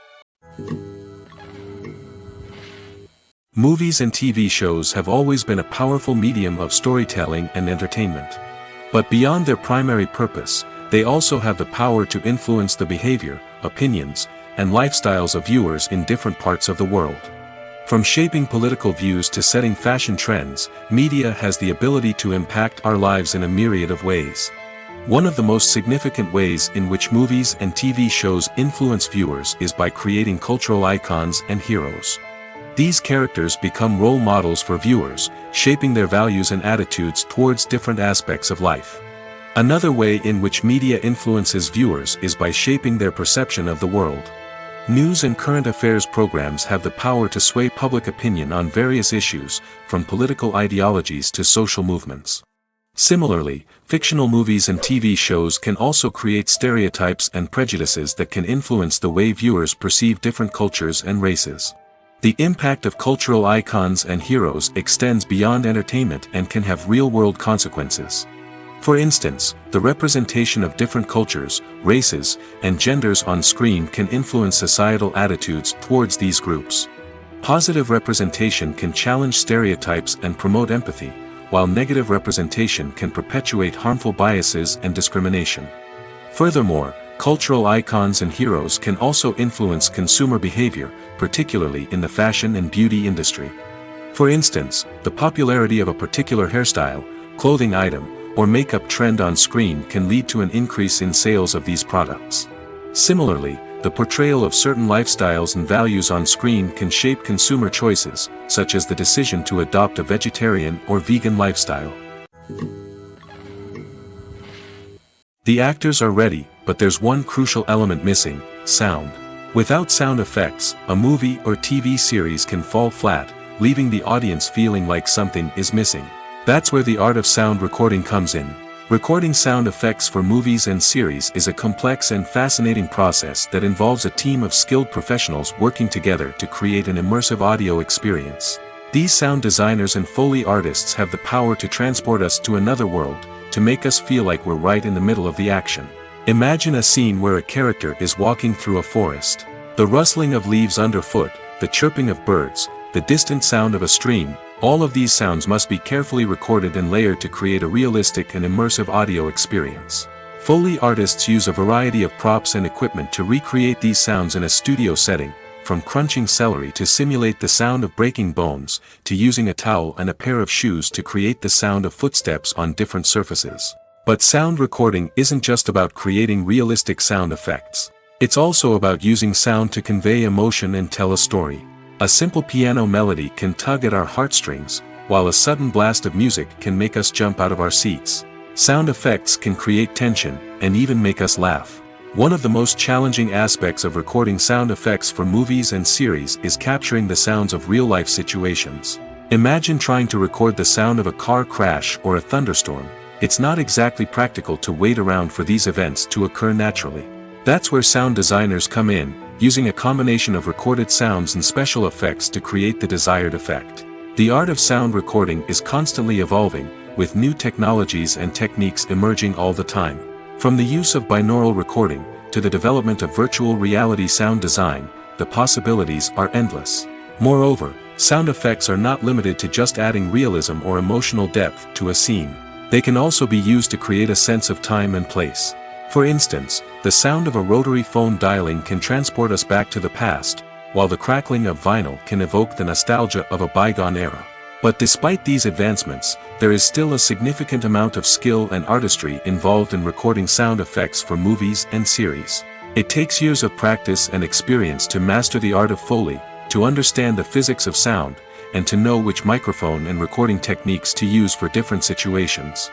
Movies and TV shows have always been a powerful medium of storytelling and entertainment. But beyond their primary purpose, they also have the power to influence the behavior, opinions, and lifestyles of viewers in different parts of the world. From shaping political views to setting fashion trends, media has the ability to impact our lives in a myriad of ways. One of the most significant ways in which movies and TV shows influence viewers is by creating cultural icons and heroes. These characters become role models for viewers, shaping their values and attitudes towards different aspects of life. Another way in which media influences viewers is by shaping their perception of the world. News and current affairs programs have the power to sway public opinion on various issues, from political ideologies to social movements. Similarly, fictional movies and TV shows can also create stereotypes and prejudices that can influence the way viewers perceive different cultures and races. The impact of cultural icons and heroes extends beyond entertainment and can have real-world consequences. For instance, the representation of different cultures, races, and genders on screen can influence societal attitudes towards these groups. Positive representation can challenge stereotypes and promote empathy, while negative representation can perpetuate harmful biases and discrimination. Furthermore, cultural icons and heroes can also influence consumer behavior, particularly in the fashion and beauty industry. For instance, the popularity of a particular hairstyle, clothing item, or makeup trend on screen can lead to an increase in sales of these products. Similarly, the portrayal of certain lifestyles and values on screen can shape consumer choices, such as the decision to adopt a vegetarian or vegan lifestyle. The actors are ready, but there's one crucial element missing: sound. Without sound effects, a movie or TV series can fall flat, leaving the audience feeling like something is missing. That's where the art of sound recording comes in. Recording sound effects for movies and series is a complex and fascinating process that involves a team of skilled professionals working together to create an immersive audio experience. These sound designers and Foley artists have the power to transport us to another world, to make us feel like we're right in the middle of the action. Imagine a scene where a character is walking through a forest. The rustling of leaves underfoot, the chirping of birds, the distant sound of a stream, all of these sounds must be carefully recorded and layered to create a realistic and immersive audio experience. Foley artists use a variety of props and equipment to recreate these sounds in a studio setting, from crunching celery to simulate the sound of breaking bones, to using a towel and a pair of shoes to create the sound of footsteps on different surfaces. But sound recording isn't just about creating realistic sound effects. It's also about using sound to convey emotion and tell a story. A simple piano melody can tug at our heartstrings, while a sudden blast of music can make us jump out of our seats. Sound effects can create tension, and even make us laugh. One of the most challenging aspects of recording sound effects for movies and series is capturing the sounds of real-life situations. Imagine trying to record the sound of a car crash or a thunderstorm. It's not exactly practical to wait around for these events to occur naturally. That's where sound designers come in, using a combination of recorded sounds and special effects to create the desired effect. The art of sound recording is constantly evolving, with new technologies and techniques emerging all the time. From the use of binaural recording, to the development of virtual reality sound design, the possibilities are endless. Moreover, sound effects are not limited to just adding realism or emotional depth to a scene. They can also be used to create a sense of time and place. For instance, the sound of a rotary phone dialing can transport us back to the past, while the crackling of vinyl can evoke the nostalgia of a bygone era. But despite these advancements, there is still a significant amount of skill and artistry involved in recording sound effects for movies and series. It takes years of practice and experience to master the art of Foley, to understand the physics of sound, and to know which microphone and recording techniques to use for different situations.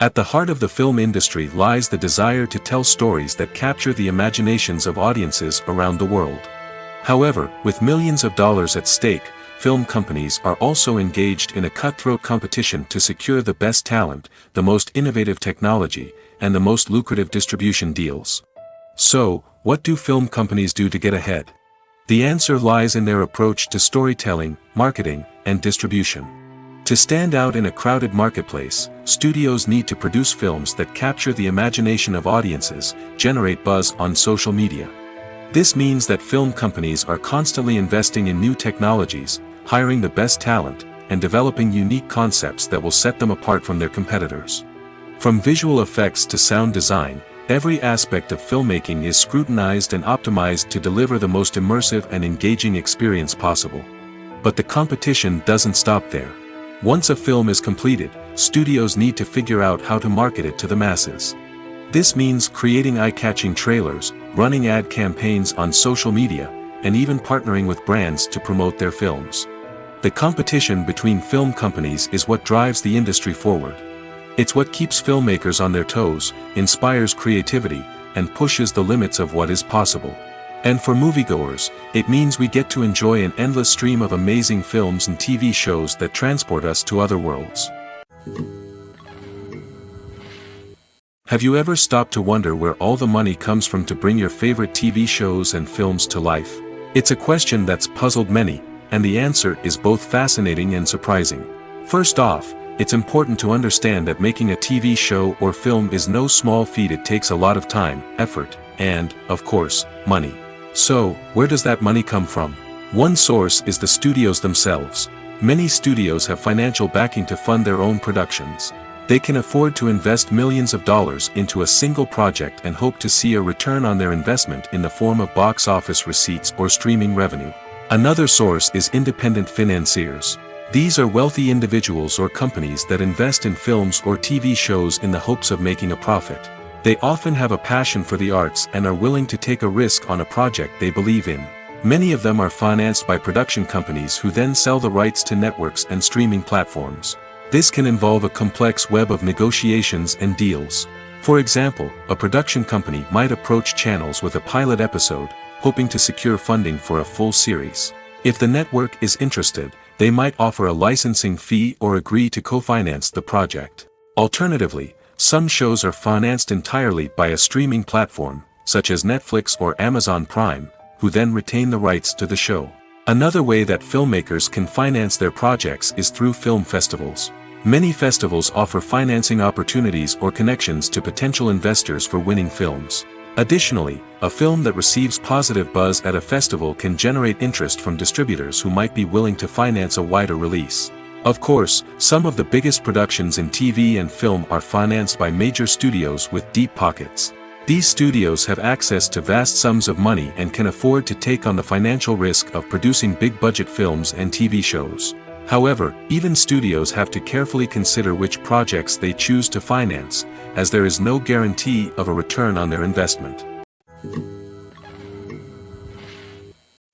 At the heart of the film industry lies the desire to tell stories that capture the imaginations of audiences around the world. However, with millions of dollars at stake, film companies are also engaged in a cutthroat competition to secure the best talent, the most innovative technology, and the most lucrative distribution deals. So, what do film companies do to get ahead? The answer lies in their approach to storytelling, marketing, and distribution. To stand out in a crowded marketplace, studios need to produce films that capture the imagination of audiences, generate buzz on social media. This means that film companies are constantly investing in new technologies, hiring the best talent, and developing unique concepts that will set them apart from their competitors. From visual effects to sound design, every aspect of filmmaking is scrutinized and optimized to deliver the most immersive and engaging experience possible. But the competition doesn't stop there. Once a film is completed, studios need to figure out how to market it to the masses. This means creating eye-catching trailers, running ad campaigns on social media, and even partnering with brands to promote their films. The competition between film companies is what drives the industry forward. It's what keeps filmmakers on their toes, inspires creativity, and pushes the limits of what is possible. And for moviegoers, it means we get to enjoy an endless stream of amazing films and TV shows that transport us to other worlds. Have you ever stopped to wonder where all the money comes from to bring your favorite TV shows and films to life? It's a question that's puzzled many, and the answer is both fascinating and surprising. First off, it's important to understand that making a TV show or film is no small feat. It takes a lot of time, effort, and, of course, money. So, where does that money come from? One source is the studios themselves. Many studios have financial backing to fund their own productions. They can afford to invest millions of dollars into a single project and hope to see a return on their investment in the form of box office receipts or streaming revenue. Another source is independent financiers. These are wealthy individuals or companies that invest in films or TV shows in the hopes of making a profit. They often have a passion for the arts and are willing to take a risk on a project they believe in. Many of them are financed by production companies who then sell the rights to networks and streaming platforms. This can involve a complex web of negotiations and deals. For example, a production company might approach channels with a pilot episode, hoping to secure funding for a full series. If the network is interested, they might offer a licensing fee or agree to co-finance the project. Alternatively, some shows are financed entirely by a streaming platform, such as Netflix or Amazon Prime, who then retain the rights to the show. Another way that filmmakers can finance their projects is through film festivals. Many festivals offer financing opportunities or connections to potential investors for winning films. Additionally, a film that receives positive buzz at a festival can generate interest from distributors who might be willing to finance a wider release. Of course, some of the biggest productions in TV and film are financed by major studios with deep pockets. These studios have access to vast sums of money and can afford to take on the financial risk of producing big-budget films and TV shows. However, even studios have to carefully consider which projects they choose to finance, as there is no guarantee of a return on their investment.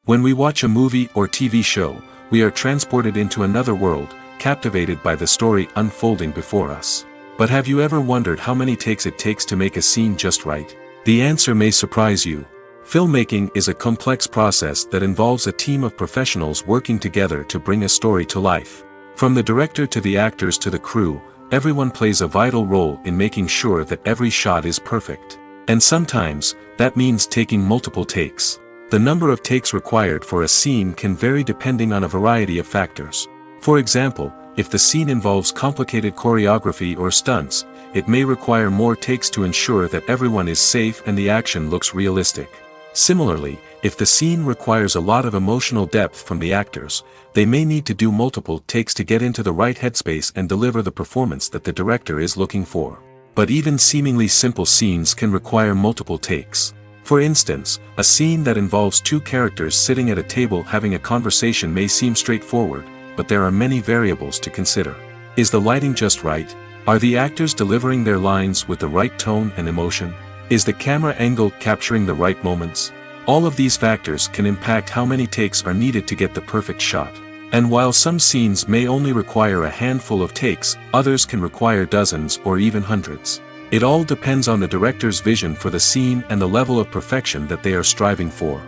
When we watch a movie or TV show, we are transported into another world, captivated by the story unfolding before us. But have you ever wondered how many takes it takes to make a scene just right? The answer may surprise you. Filmmaking is a complex process that involves a team of professionals working together to bring a story to life. From the director to the actors to the crew, everyone plays a vital role in making sure that every shot is perfect. And sometimes, that means taking multiple takes. The number of takes required for a scene can vary depending on a variety of factors. For example, if the scene involves complicated choreography or stunts, it may require more takes to ensure that everyone is safe and the action looks realistic. Similarly, if the scene requires a lot of emotional depth from the actors, they may need to do multiple takes to get into the right headspace and deliver the performance that the director is looking for. But even seemingly simple scenes can require multiple takes. For instance, a scene that involves two characters sitting at a table having a conversation may seem straightforward, but there are many variables to consider. Is the lighting just right? Are the actors delivering their lines with the right tone and emotion? Is the camera angle capturing the right moments? All of these factors can impact how many takes are needed to get the perfect shot. And while some scenes may only require a handful of takes, others can require dozens or even hundreds. It all depends on the director's vision for the scene and the level of perfection that they are striving for.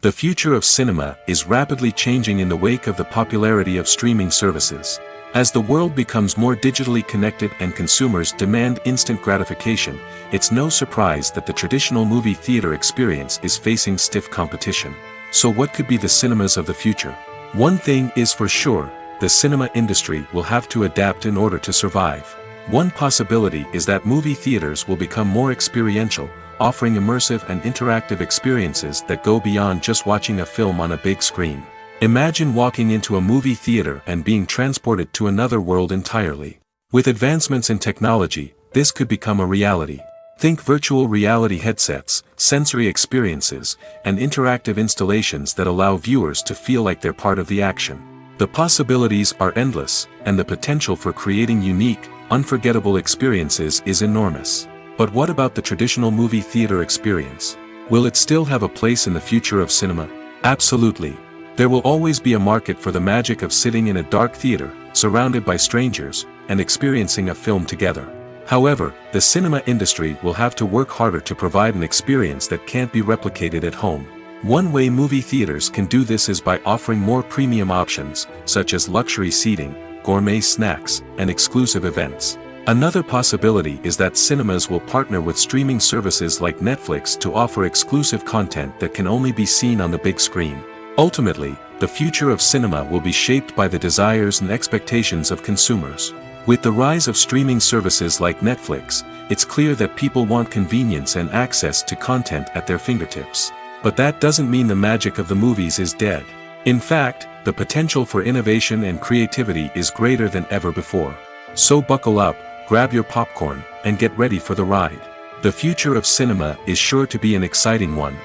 The future of cinema is rapidly changing in the wake of the popularity of streaming services. As the world becomes more digitally connected and consumers demand instant gratification, it's no surprise that the traditional movie theater experience is facing stiff competition. So what could be the cinemas of the future? One thing is for sure, the cinema industry will have to adapt in order to survive. One possibility is that movie theaters will become more experiential, offering immersive and interactive experiences that go beyond just watching a film on a big screen. Imagine walking into a movie theater and being transported to another world entirely. With advancements in technology, this could become a reality. Think virtual reality headsets, sensory experiences, and interactive installations that allow viewers to feel like they're part of the action. The possibilities are endless, and the potential for creating unique, unforgettable experiences is enormous. But what about the traditional movie theater experience? Will it still have a place in the future of cinema? Absolutely. There will always be a market for the magic of sitting in a dark theater, surrounded by strangers, and experiencing a film together. However, the cinema industry will have to work harder to provide an experience that can't be replicated at home. One way movie theaters can do this is by offering more premium options, such as luxury seating, gourmet snacks, and exclusive events. Another possibility is that cinemas will partner with streaming services like Netflix to offer exclusive content that can only be seen on the big screen. Ultimately, the future of cinema will be shaped by the desires and expectations of consumers. With the rise of streaming services like Netflix, it's clear that people want convenience and access to content at their fingertips. But that doesn't mean the magic of the movies is dead. In fact, the potential for innovation and creativity is greater than ever before. So buckle up, grab your popcorn, and get ready for the ride. The future of cinema is sure to be an exciting one.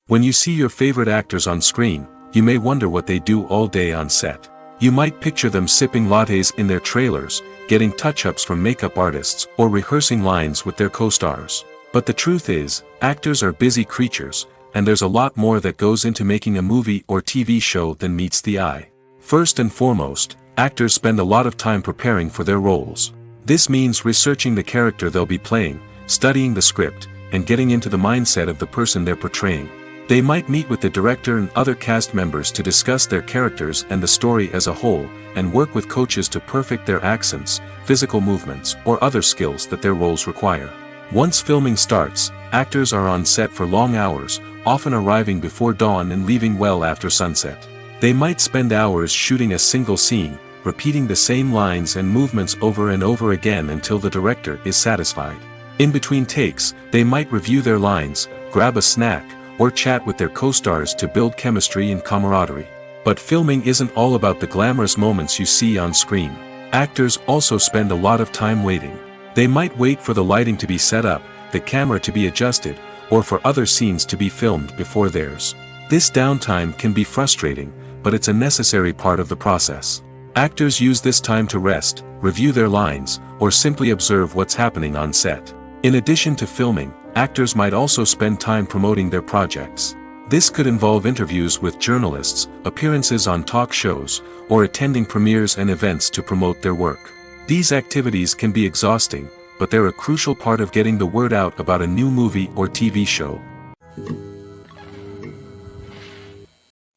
When you see your favorite actors on screen, you may wonder what they do all day on set. You might picture them sipping lattes in their trailers, getting touch-ups from makeup artists, or rehearsing lines with their co-stars. But the truth is, actors are busy creatures, and there's a lot more that goes into making a movie or TV show than meets the eye. First and foremost, actors spend a lot of time preparing for their roles. This means researching the character they'll be playing, studying the script, and getting into the mindset of the person they're portraying. They might meet with the director and other cast members to discuss their characters and the story as a whole, and work with coaches to perfect their accents, physical movements, or other skills that their roles require. Once filming starts, actors are on set for long hours, often arriving before dawn and leaving well after sunset. They might spend hours shooting a single scene, repeating the same lines and movements over and over again until the director is satisfied. In between takes, they might review their lines, grab a snack, or chat with their co-stars to build chemistry and camaraderie. But filming isn't all about the glamorous moments you see on screen. Actors also spend a lot of time waiting. They might wait for the lighting to be set up, the camera to be adjusted, or for other scenes to be filmed before theirs. This downtime can be frustrating, but it's a necessary part of the process. Actors use this time to rest, review their lines, or simply observe what's happening on set. In addition to filming, actors might also spend time promoting their projects. This could involve interviews with journalists, appearances on talk shows, or attending premieres and events to promote their work. These activities can be exhausting, but they're a crucial part of getting the word out about a new movie or TV show.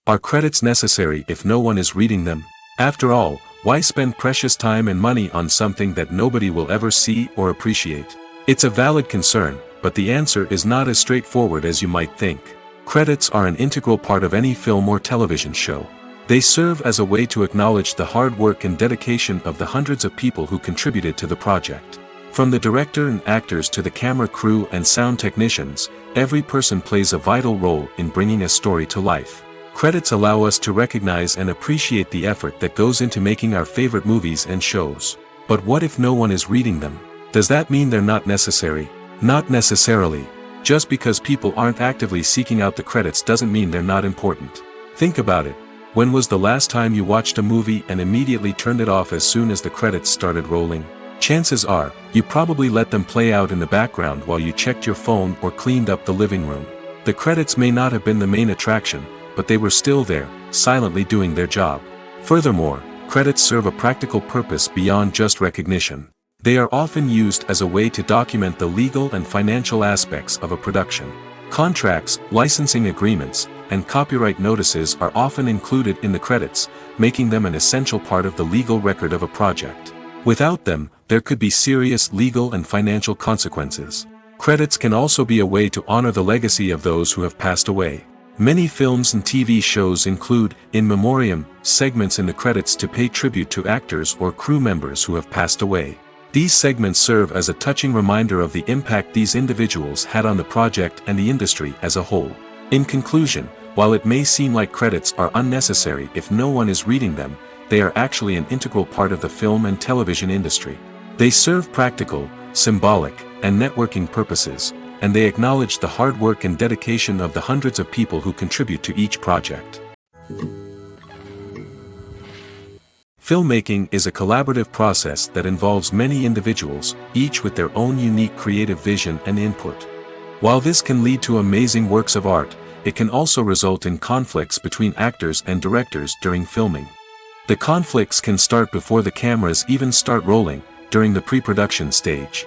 Are credits necessary if no one is reading them? After all, why spend precious time and money on something that nobody will ever see or appreciate? It's a valid concern, but the answer is not as straightforward as you might think. Credits are an integral part of any film or television show. They serve as a way to acknowledge the hard work and dedication of the hundreds of people who contributed to the project. From the director and actors to the camera crew and sound technicians, every person plays a vital role in bringing a story to life. Credits allow us to recognize and appreciate the effort that goes into making our favorite movies and shows. But what if no one is reading them? Does that mean they're not necessary? Not necessarily. Just because people aren't actively seeking out the credits doesn't mean they're not important. Think about it. When was the last time you watched a movie and immediately turned it off as soon as the credits started rolling? Chances are, you probably let them play out in the background while you checked your phone or cleaned up the living room. The credits may not have been the main attraction, but they were still there, silently doing their job. Furthermore, credits serve a practical purpose beyond just recognition. They are often used as a way to document the legal and financial aspects of a production. Contracts, licensing agreements, and copyright notices are often included in the credits, making them an essential part of the legal record of a project. Without them, there could be serious legal and financial consequences. Credits can also be a way to honor the legacy of those who have passed away. Many films and TV shows include, in memoriam, segments in the credits to pay tribute to actors or crew members who have passed away. These segments serve as a touching reminder of the impact these individuals had on the project and the industry as a whole. In conclusion, while it may seem like credits are unnecessary if no one is reading them, they are actually an integral part of the film and television industry. They serve practical, symbolic, and networking purposes, and they acknowledge the hard work and dedication of the hundreds of people who contribute to each project. Filmmaking is a collaborative process that involves many individuals, each with their own unique creative vision and input. While this can lead to amazing works of art, it can also result in conflicts between actors and directors during filming. The conflicts can start before the cameras even start rolling, during the pre-production stage.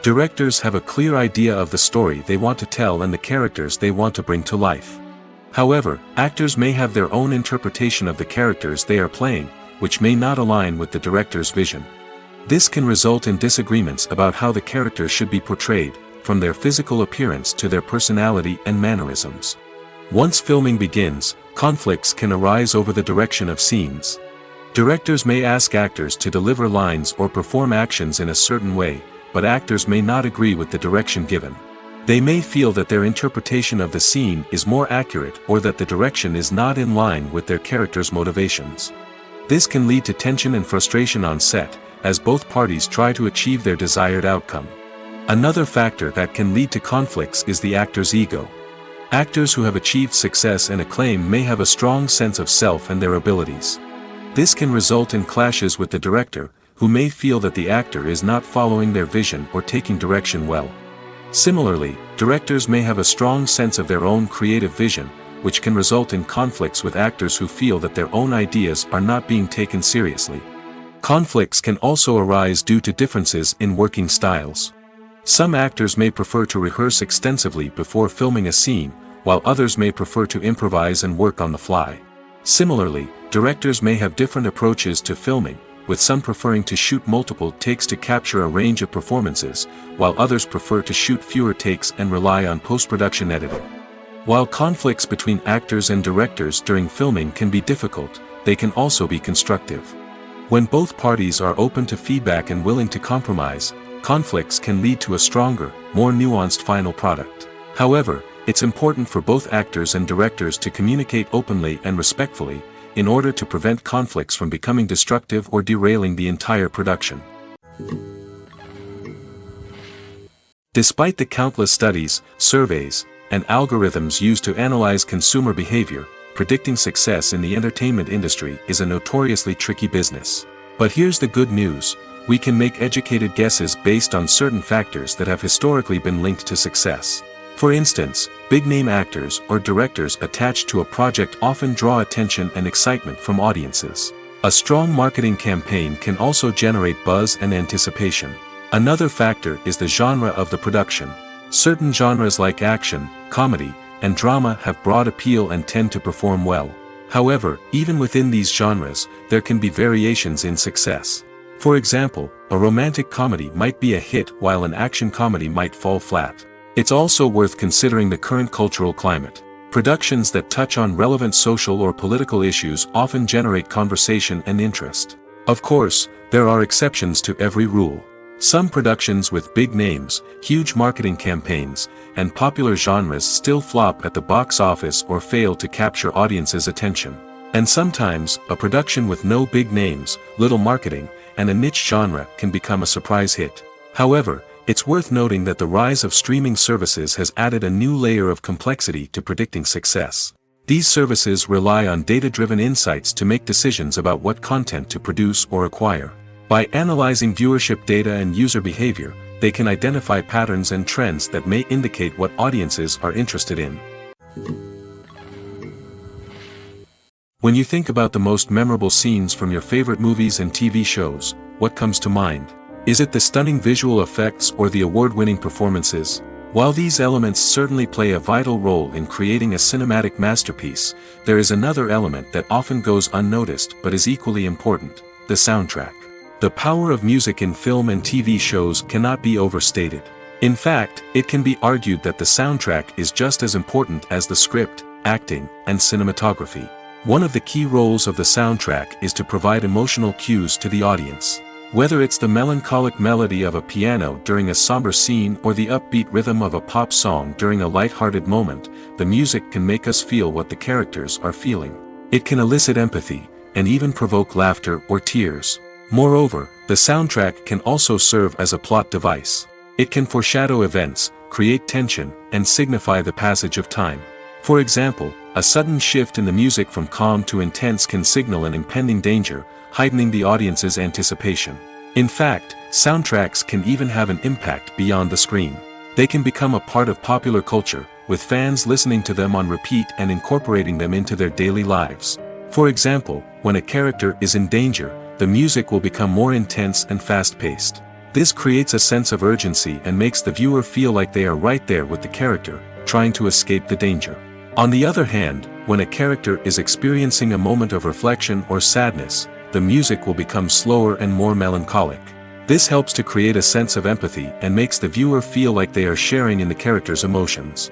Directors have a clear idea of the story they want to tell and the characters they want to bring to life. However, actors may have their own interpretation of the characters they are playing, which may not align with the director's vision. This can result in disagreements about how the characters should be portrayed, from their physical appearance to their personality and mannerisms. Once filming begins, conflicts can arise over the direction of scenes. Directors may ask actors to deliver lines or perform actions in a certain way, but actors may not agree with the direction given. They may feel that their interpretation of the scene is more accurate or that the direction is not in line with their character's motivations. This can lead to tension and frustration on set, as both parties try to achieve their desired outcome. Another factor that can lead to conflicts is the actor's ego. Actors who have achieved success and acclaim may have a strong sense of self and their abilities. This can result in clashes with the director, who may feel that the actor is not following their vision or taking direction well. Similarly, directors may have a strong sense of their own creative vision, which can result in conflicts with actors who feel that their own ideas are not being taken seriously. Conflicts can also arise due to differences in working styles. Some actors may prefer to rehearse extensively before filming a scene, while others may prefer to improvise and work on the fly. Similarly, directors may have different approaches to filming, with some preferring to shoot multiple takes to capture a range of performances, while others prefer to shoot fewer takes and rely on post-production editing. While conflicts between actors and directors during filming can be difficult, they can also be constructive. When both parties are open to feedback and willing to compromise, conflicts can lead to a stronger, more nuanced final product. However, it's important for both actors and directors to communicate openly and respectfully, in order to prevent conflicts from becoming destructive or derailing the entire production. Despite the countless studies, surveys, and algorithms used to analyze consumer behavior, predicting success in the entertainment industry is a notoriously tricky business. But here's the good news: we can make educated guesses based on certain factors that have historically been linked to success. For instance, big-name actors or directors attached to a project often draw attention and excitement from audiences. A strong marketing campaign can also generate buzz and anticipation. Another factor is the genre of the production. Certain genres like action, comedy, and drama have broad appeal and tend to perform well. However, even within these genres, there can be variations in success. For example, a romantic comedy might be a hit while an action comedy might fall flat. It's also worth considering the current cultural climate. Productions that touch on relevant social or political issues often generate conversation and interest. Of course, there are exceptions to every rule. Some productions with big names, huge marketing campaigns, and popular genres still flop at the box office or fail to capture audiences' attention. And sometimes, a production with no big names, little marketing, and a niche genre can become a surprise hit. However, it's worth noting that the rise of streaming services has added a new layer of complexity to predicting success. These services rely on data-driven insights to make decisions about what content to produce or acquire. By analyzing viewership data and user behavior, they can identify patterns and trends that may indicate what audiences are interested in. When you think about the most memorable scenes from your favorite movies and TV shows, what comes to mind? Is it the stunning visual effects or the award-winning performances? While these elements certainly play a vital role in creating a cinematic masterpiece, there is another element that often goes unnoticed but is equally important: the soundtrack. The power of music in film and TV shows cannot be overstated. In fact, it can be argued that the soundtrack is just as important as the script, acting, and cinematography. One of the key roles of the soundtrack is to provide emotional cues to the audience. Whether it's the melancholic melody of a piano during a somber scene or the upbeat rhythm of a pop song during a light-hearted moment, the music can make us feel what the characters are feeling. It can elicit empathy, and even provoke laughter or tears. Moreover, the soundtrack can also serve as a plot device. It can foreshadow events, create tension, and signify the passage of time. For example, a sudden shift in the music from calm to intense can signal an impending danger, heightening the audience's anticipation. In fact, soundtracks can even have an impact beyond the screen. They can become a part of popular culture, with fans listening to them on repeat and incorporating them into their daily lives. For example, when a character is in danger, the music will become more intense and fast-paced. This creates a sense of urgency and makes the viewer feel like they are right there with the character, trying to escape the danger. On the other hand, when a character is experiencing a moment of reflection or sadness, the music will become slower and more melancholic. This helps to create a sense of empathy and makes the viewer feel like they are sharing in the character's emotions.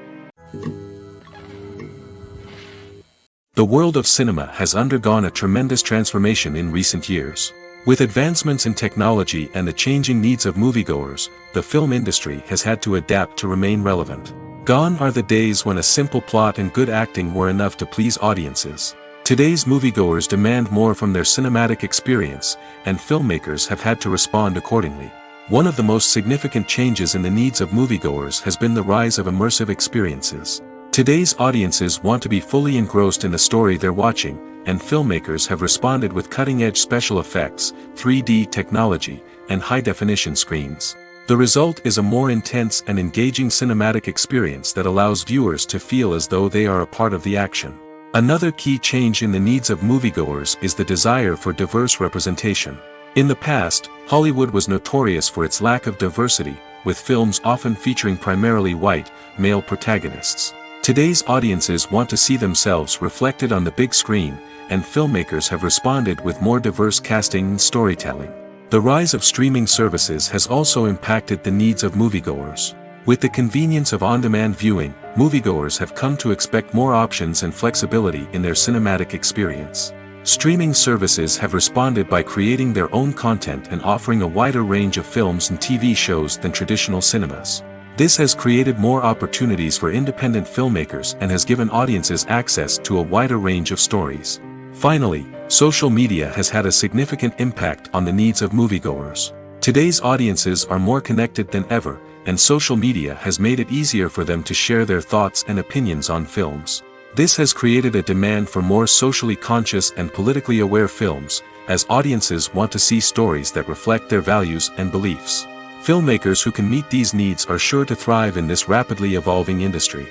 The world of cinema has undergone a tremendous transformation in recent years. With advancements in technology and the changing needs of moviegoers, the film industry has had to adapt to remain relevant. Gone are the days when a simple plot and good acting were enough to please audiences. Today's moviegoers demand more from their cinematic experience, and filmmakers have had to respond accordingly. One of the most significant changes in the needs of moviegoers has been the rise of immersive experiences. Today's audiences want to be fully engrossed in the story they're watching, and filmmakers have responded with cutting-edge special effects, 3D technology, and high-definition screens. The result is a more intense and engaging cinematic experience that allows viewers to feel as though they are a part of the action. Another key change in the needs of moviegoers is the desire for diverse representation. In the past, Hollywood was notorious for its lack of diversity, with films often featuring primarily white, male protagonists. Today's audiences want to see themselves reflected on the big screen, and filmmakers have responded with more diverse casting and storytelling. The rise of streaming services has also impacted the needs of moviegoers. With the convenience of on-demand viewing, moviegoers have come to expect more options and flexibility in their cinematic experience. Streaming services have responded by creating their own content and offering a wider range of films and TV shows than traditional cinemas. This has created more opportunities for independent filmmakers and has given audiences access to a wider range of stories. Finally, social media has had a significant impact on the needs of moviegoers. Today's audiences are more connected than ever, and social media has made it easier for them to share their thoughts and opinions on films. This has created a demand for more socially conscious and politically aware films, as audiences want to see stories that reflect their values and beliefs. Filmmakers who can meet these needs are sure to thrive in this rapidly evolving industry.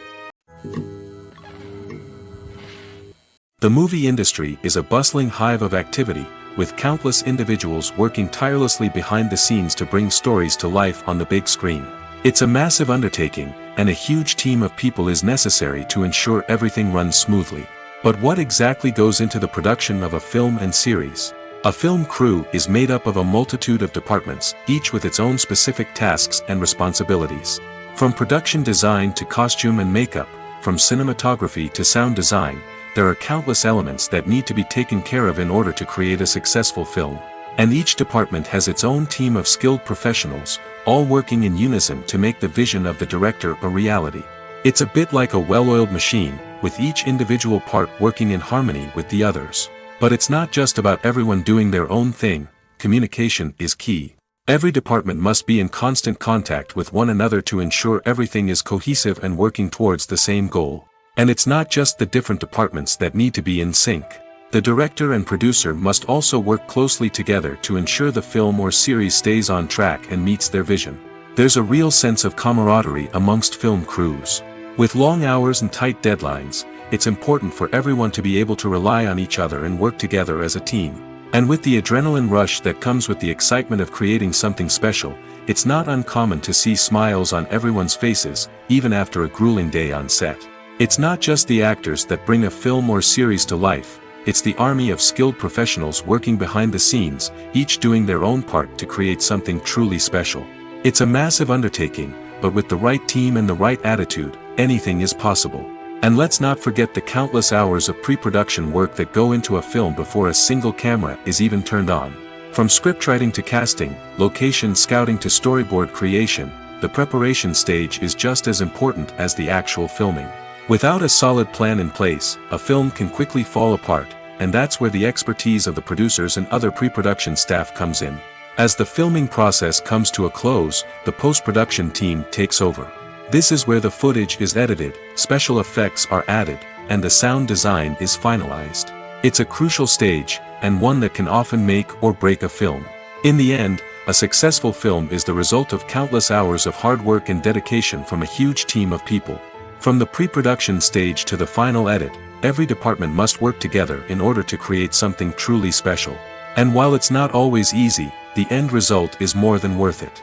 The movie industry is a bustling hive of activity, with countless individuals working tirelessly behind the scenes to bring stories to life on the big screen. It's a massive undertaking, and a huge team of people is necessary to ensure everything runs smoothly. But what exactly goes into the production of a film and series? A film crew is made up of a multitude of departments, each with its own specific tasks and responsibilities. From production design to costume and makeup, from cinematography to sound design, there are countless elements that need to be taken care of in order to create a successful film. And each department has its own team of skilled professionals, all working in unison to make the vision of the director a reality. It's a bit like a well-oiled machine, with each individual part working in harmony with the others. But it's not just about everyone doing their own thing. Communication is key. Every department must be in constant contact with one another to ensure everything is cohesive and working towards the same goal. And it's not just the different departments that need to be in sync. The director and producer must also work closely together to ensure the film or series stays on track and meets their vision. There's a real sense of camaraderie amongst film crews. With long hours and tight deadlines, it's important for everyone to be able to rely on each other and work together as a team. And with the adrenaline rush that comes with the excitement of creating something special, it's not uncommon to see smiles on everyone's faces, even after a grueling day on set. It's not just the actors that bring a film or series to life, it's the army of skilled professionals working behind the scenes, each doing their own part to create something truly special. It's a massive undertaking, but with the right team and the right attitude, anything is possible. And let's not forget the countless hours of pre-production work that go into a film before a single camera is even turned on. From scriptwriting to casting, location scouting to storyboard creation, the preparation stage is just as important as the actual filming. Without a solid plan in place, a film can quickly fall apart, and that's where the expertise of the producers and other pre-production staff comes in. As the filming process comes to a close, the post-production team takes over. This is where the footage is edited, special effects are added, and the sound design is finalized. It's a crucial stage, and one that can often make or break a film. In the end, a successful film is the result of countless hours of hard work and dedication from a huge team of people. From the pre-production stage to the final edit, every department must work together in order to create something truly special. And while it's not always easy, the end result is more than worth it.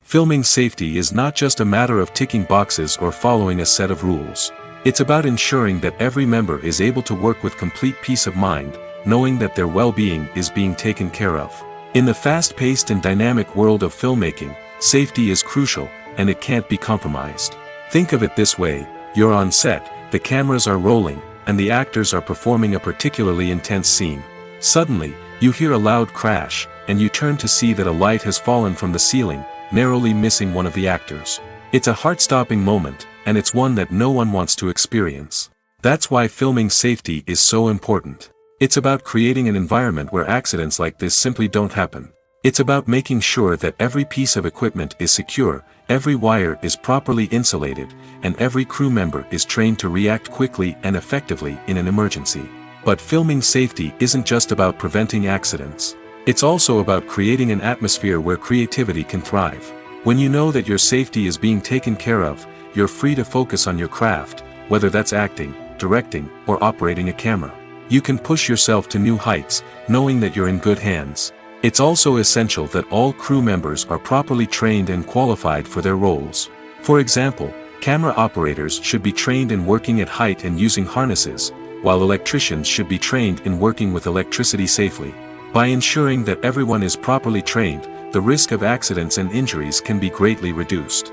Filming safety is not just a matter of ticking boxes or following a set of rules. It's about ensuring that every member is able to work with complete peace of mind, knowing that their well-being is being taken care of. In the fast-paced and dynamic world of filmmaking, safety is crucial, and it can't be compromised. Think of it this way: you're on set, the cameras are rolling, and the actors are performing a particularly intense scene. Suddenly, you hear a loud crash, and you turn to see that a light has fallen from the ceiling, narrowly missing one of the actors. It's a heart-stopping moment, and it's one that no one wants to experience. That's why filming safety is so important. It's about creating an environment where accidents like this simply don't happen. It's about making sure that every piece of equipment is secure, every wire is properly insulated, and every crew member is trained to react quickly and effectively in an emergency. But filming safety isn't just about preventing accidents. It's also about creating an atmosphere where creativity can thrive. When you know that your safety is being taken care of, you're free to focus on your craft, whether that's acting, directing, or operating a camera. You can push yourself to new heights, knowing that you're in good hands. It's also essential that all crew members are properly trained and qualified for their roles. For example, camera operators should be trained in working at height and using harnesses, while electricians should be trained in working with electricity safely. By ensuring that everyone is properly trained, the risk of accidents and injuries can be greatly reduced.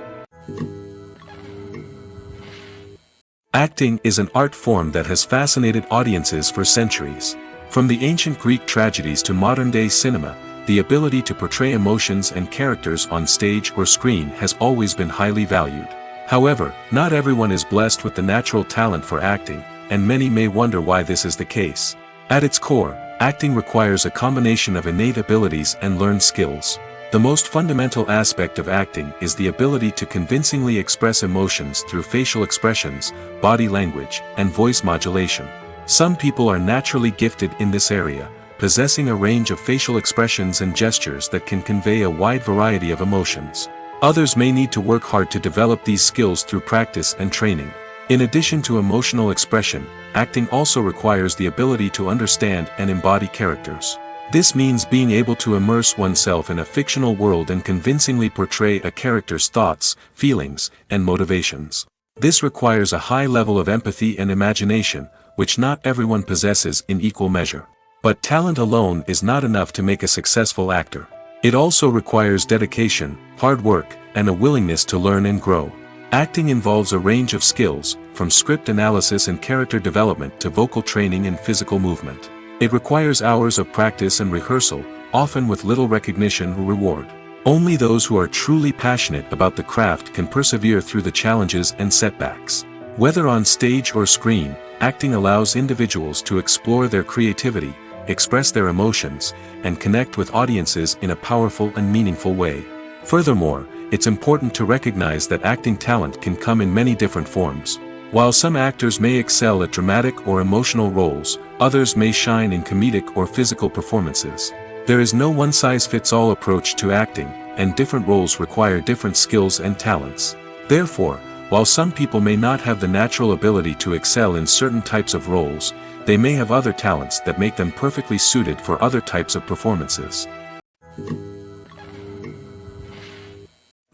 Acting is an art form that has fascinated audiences for centuries. From the ancient Greek tragedies to modern-day cinema, the ability to portray emotions and characters on stage or screen has always been highly valued. However, not everyone is blessed with the natural talent for acting, and many may wonder why this is the case. At its core, acting requires a combination of innate abilities and learned skills. The most fundamental aspect of acting is the ability to convincingly express emotions through facial expressions, body language, and voice modulation. Some people are naturally gifted in this area, possessing a range of facial expressions and gestures that can convey a wide variety of emotions. Others may need to work hard to develop these skills through practice and training. In addition to emotional expression, acting also requires the ability to understand and embody characters. This means being able to immerse oneself in a fictional world and convincingly portray a character's thoughts, feelings, and motivations. This requires a high level of empathy and imagination, which not everyone possesses in equal measure. But talent alone is not enough to make a successful actor. It also requires dedication, hard work, and a willingness to learn and grow. Acting involves a range of skills, from script analysis and character development to vocal training and physical movement. It requires hours of practice and rehearsal, often with little recognition or reward. Only those who are truly passionate about the craft can persevere through the challenges and setbacks. Whether on stage or screen, acting allows individuals to explore their creativity, express their emotions, and connect with audiences in a powerful and meaningful way. Furthermore, it's important to recognize that acting talent can come in many different forms. While some actors may excel at dramatic or emotional roles, others may shine in comedic or physical performances. There is no one-size-fits-all approach to acting, and different roles require different skills and talents. Therefore, while some people may not have the natural ability to excel in certain types of roles, they may have other talents that make them perfectly suited for other types of performances.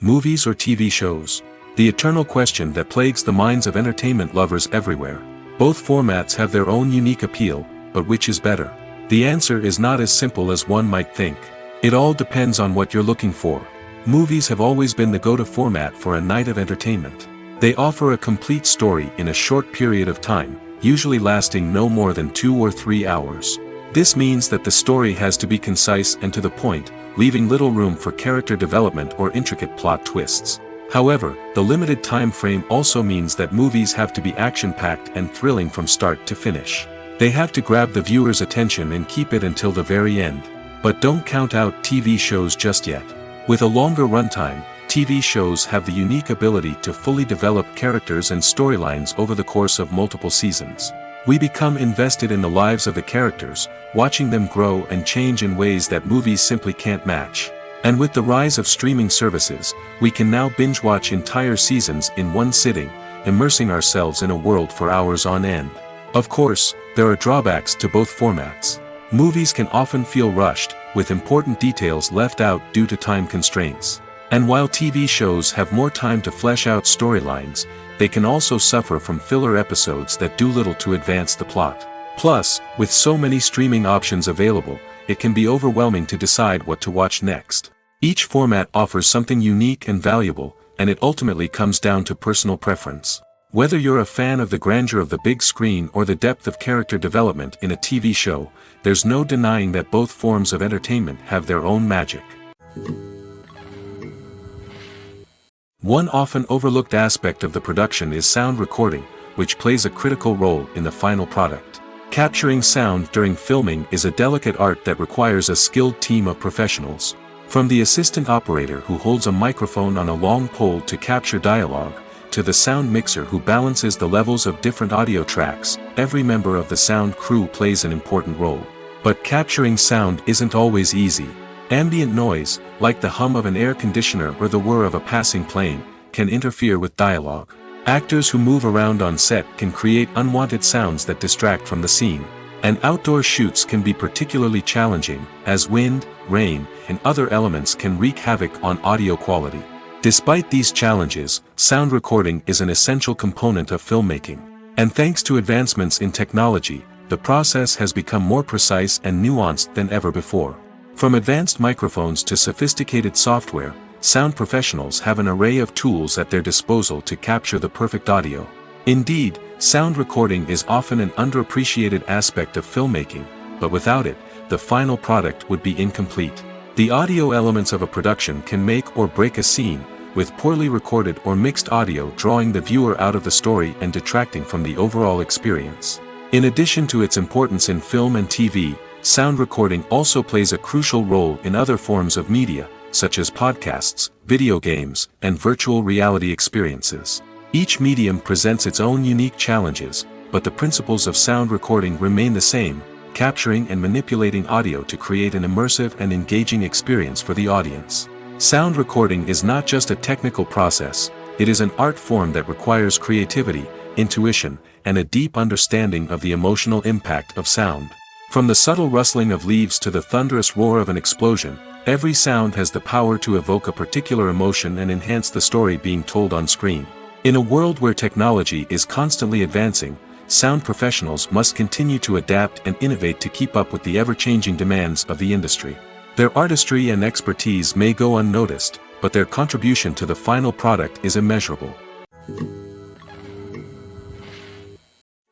Movies or TV shows? The eternal question that plagues the minds of entertainment lovers everywhere. Both formats have their own unique appeal, but which is better? The answer is not as simple as one might think. It all depends on what you're looking for. Movies have always been the go-to format for a night of entertainment. They offer a complete story in a short period of time, usually lasting no more than 2 or 3 hours. This means that the story has to be concise and to the point, leaving little room for character development or intricate plot twists. However, the limited time frame also means that movies have to be action-packed and thrilling from start to finish. They have to grab the viewer's attention and keep it until the very end. But don't count out TV shows just yet. With a longer runtime, TV shows have the unique ability to fully develop characters and storylines over the course of multiple seasons. We become invested in the lives of the characters, watching them grow and change in ways that movies simply can't match. And with the rise of streaming services, we can now binge-watch entire seasons in one sitting, immersing ourselves in a world for hours on end. Of course, there are drawbacks to both formats. Movies can often feel rushed, with important details left out due to time constraints. And while TV shows have more time to flesh out storylines, they can also suffer from filler episodes that do little to advance the plot. Plus, with so many streaming options available, it can be overwhelming to decide what to watch next. Each format offers something unique and valuable, and it ultimately comes down to personal preference. Whether you're a fan of the grandeur of the big screen or the depth of character development in a TV show, there's no denying that both forms of entertainment have their own magic. One often overlooked aspect of the production is sound recording, which plays a critical role in the final product. Capturing sound during filming is a delicate art that requires a skilled team of professionals. From the assistant operator who holds a microphone on a long pole to capture dialogue, to the sound mixer who balances the levels of different audio tracks, every member of the sound crew plays an important role. But capturing sound isn't always easy. Ambient noise, like the hum of an air conditioner or the whir of a passing plane, can interfere with dialogue. Actors who move around on set can create unwanted sounds that distract from the scene. And outdoor shoots can be particularly challenging, as wind, rain, and other elements can wreak havoc on audio quality. Despite these challenges, sound recording is an essential component of filmmaking. And thanks to advancements in technology, the process has become more precise and nuanced than ever before. From advanced microphones to sophisticated software, sound professionals have an array of tools at their disposal to capture the perfect audio. Indeed, sound recording is often an underappreciated aspect of filmmaking, but without it, the final product would be incomplete. The audio elements of a production can make or break a scene, with poorly recorded or mixed audio drawing the viewer out of the story and detracting from the overall experience. In addition to its importance in film and TV, sound recording also plays a crucial role in other forms of media, such as podcasts, video games, and virtual reality experiences. Each medium presents its own unique challenges, but the principles of sound recording remain the same, capturing and manipulating audio to create an immersive and engaging experience for the audience. Sound recording is not just a technical process, it is an art form that requires creativity, intuition, and a deep understanding of the emotional impact of sound. From the subtle rustling of leaves to the thunderous roar of an explosion, every sound has the power to evoke a particular emotion and enhance the story being told on screen. In a world where technology is constantly advancing, sound professionals must continue to adapt and innovate to keep up with the ever-changing demands of the industry. Their artistry and expertise may go unnoticed, but their contribution to the final product is immeasurable.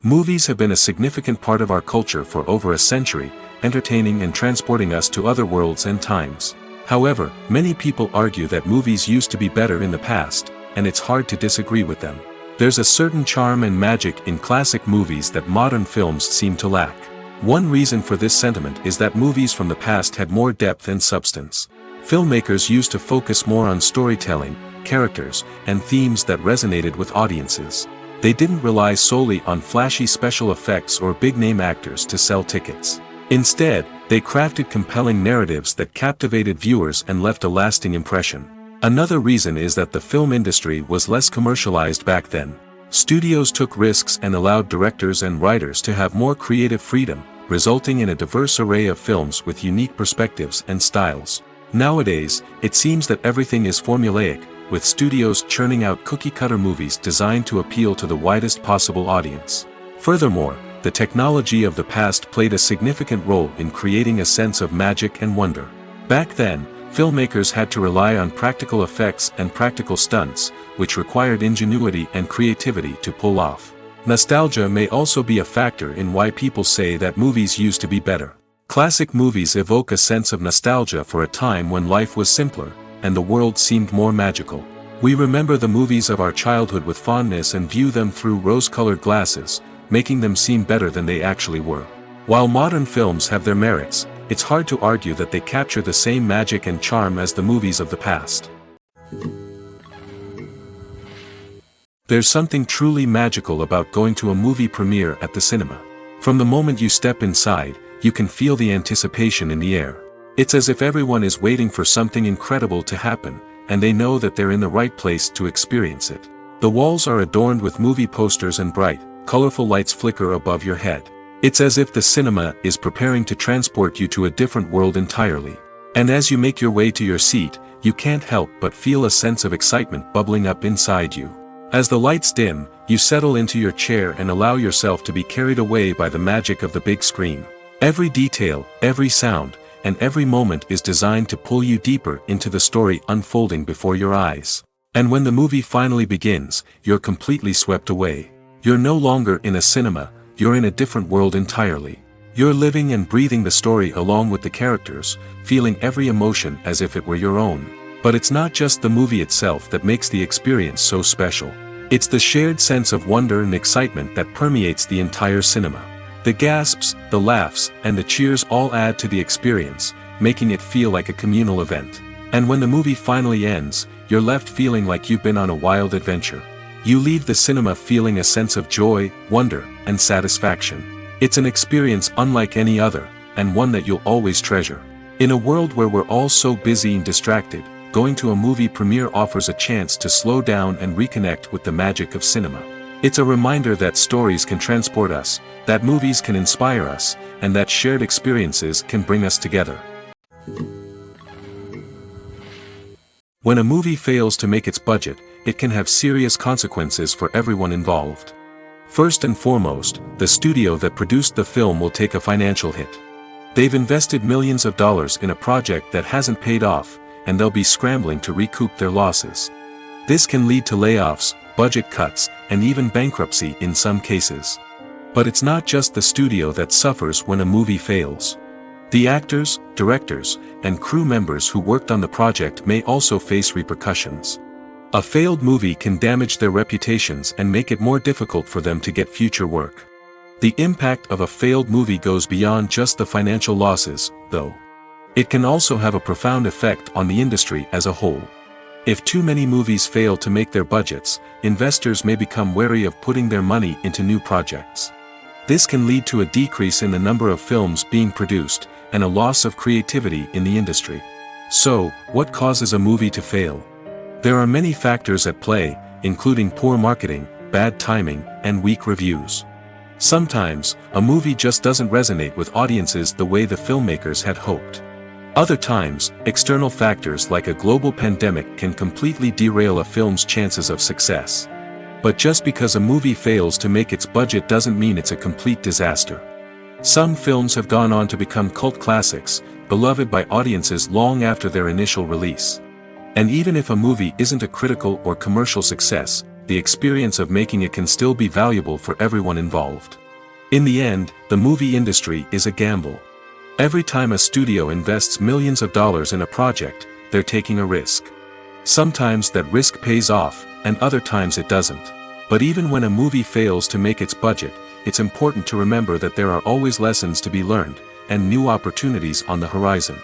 Movies have been a significant part of our culture for over a century, entertaining and transporting us to other worlds and times. However, many people argue that movies used to be better in the past, and it's hard to disagree with them. There's a certain charm and magic in classic movies that modern films seem to lack. One reason for this sentiment is that movies from the past had more depth and substance. Filmmakers used to focus more on storytelling, characters, and themes that resonated with audiences. They didn't rely solely on flashy special effects or big-name actors to sell tickets. Instead, they crafted compelling narratives that captivated viewers and left a lasting impression. Another reason is that the film industry was less commercialized back then. Studios took risks and allowed directors and writers to have more creative freedom, resulting in a diverse array of films with unique perspectives and styles. Nowadays, it seems that everything is formulaic, with studios churning out cookie-cutter movies designed to appeal to the widest possible audience. Furthermore, the technology of the past played a significant role in creating a sense of magic and wonder. Back then, filmmakers had to rely on practical effects and practical stunts, which required ingenuity and creativity to pull off. Nostalgia may also be a factor in why people say that movies used to be better. Classic movies evoke a sense of nostalgia for a time when life was simpler, and the world seemed more magical. We remember the movies of our childhood with fondness and view them through rose-colored glasses, making them seem better than they actually were. While modern films have their merits, it's hard to argue that they capture the same magic and charm as the movies of the past. There's something truly magical about going to a movie premiere at the cinema. From the moment you step inside, you can feel the anticipation in the air. It's as if everyone is waiting for something incredible to happen, and they know that they're in the right place to experience it. The walls are adorned with movie posters and bright, colorful lights flicker above your head. It's as if the cinema is preparing to transport you to a different world entirely. And as you make your way to your seat, you can't help but feel a sense of excitement bubbling up inside you. As the lights dim, you settle into your chair and allow yourself to be carried away by the magic of the big screen. Every detail, every sound, and every moment is designed to pull you deeper into the story unfolding before your eyes. And when the movie finally begins, you're completely swept away. You're no longer in a cinema, you're in a different world entirely. You're living and breathing the story along with the characters, feeling every emotion as if it were your own. But it's not just the movie itself that makes the experience so special. It's the shared sense of wonder and excitement that permeates the entire cinema. The gasps, the laughs, and the cheers all add to the experience, making it feel like a communal event. And when the movie finally ends, you're left feeling like you've been on a wild adventure. You leave the cinema feeling a sense of joy, wonder, and satisfaction. It's an experience unlike any other, and one that you'll always treasure. In a world where we're all so busy and distracted, going to a movie premiere offers a chance to slow down and reconnect with the magic of cinema. It's a reminder that stories can transport us, that movies can inspire us, and that shared experiences can bring us together. When a movie fails to make its budget, it can have serious consequences for everyone involved. First and foremost, the studio that produced the film will take a financial hit. They've invested millions of dollars in a project that hasn't paid off, and they'll be scrambling to recoup their losses. This can lead to layoffs, budget cuts, and even bankruptcy in some cases. But it's not just the studio that suffers when a movie fails. The actors, directors, and crew members who worked on the project may also face repercussions. A failed movie can damage their reputations and make it more difficult for them to get future work. The impact of a failed movie goes beyond just the financial losses, though. It can also have a profound effect on the industry as a whole. If too many movies fail to make their budgets, investors may become wary of putting their money into new projects. This can lead to a decrease in the number of films being produced, and a loss of creativity in the industry. So, what causes a movie to fail? There are many factors at play, including poor marketing, bad timing, and weak reviews. Sometimes, a movie just doesn't resonate with audiences the way the filmmakers had hoped. Other times, external factors like a global pandemic can completely derail a film's chances of success. But just because a movie fails to make its budget doesn't mean it's a complete disaster. Some films have gone on to become cult classics, beloved by audiences long after their initial release. And even if a movie isn't a critical or commercial success, the experience of making it can still be valuable for everyone involved. In the end, the movie industry is a gamble. Every time a studio invests millions of dollars in a project, they're taking a risk. Sometimes that risk pays off, and other times it doesn't. But even when a movie fails to make its budget, it's important to remember that there are always lessons to be learned, and new opportunities on the horizon.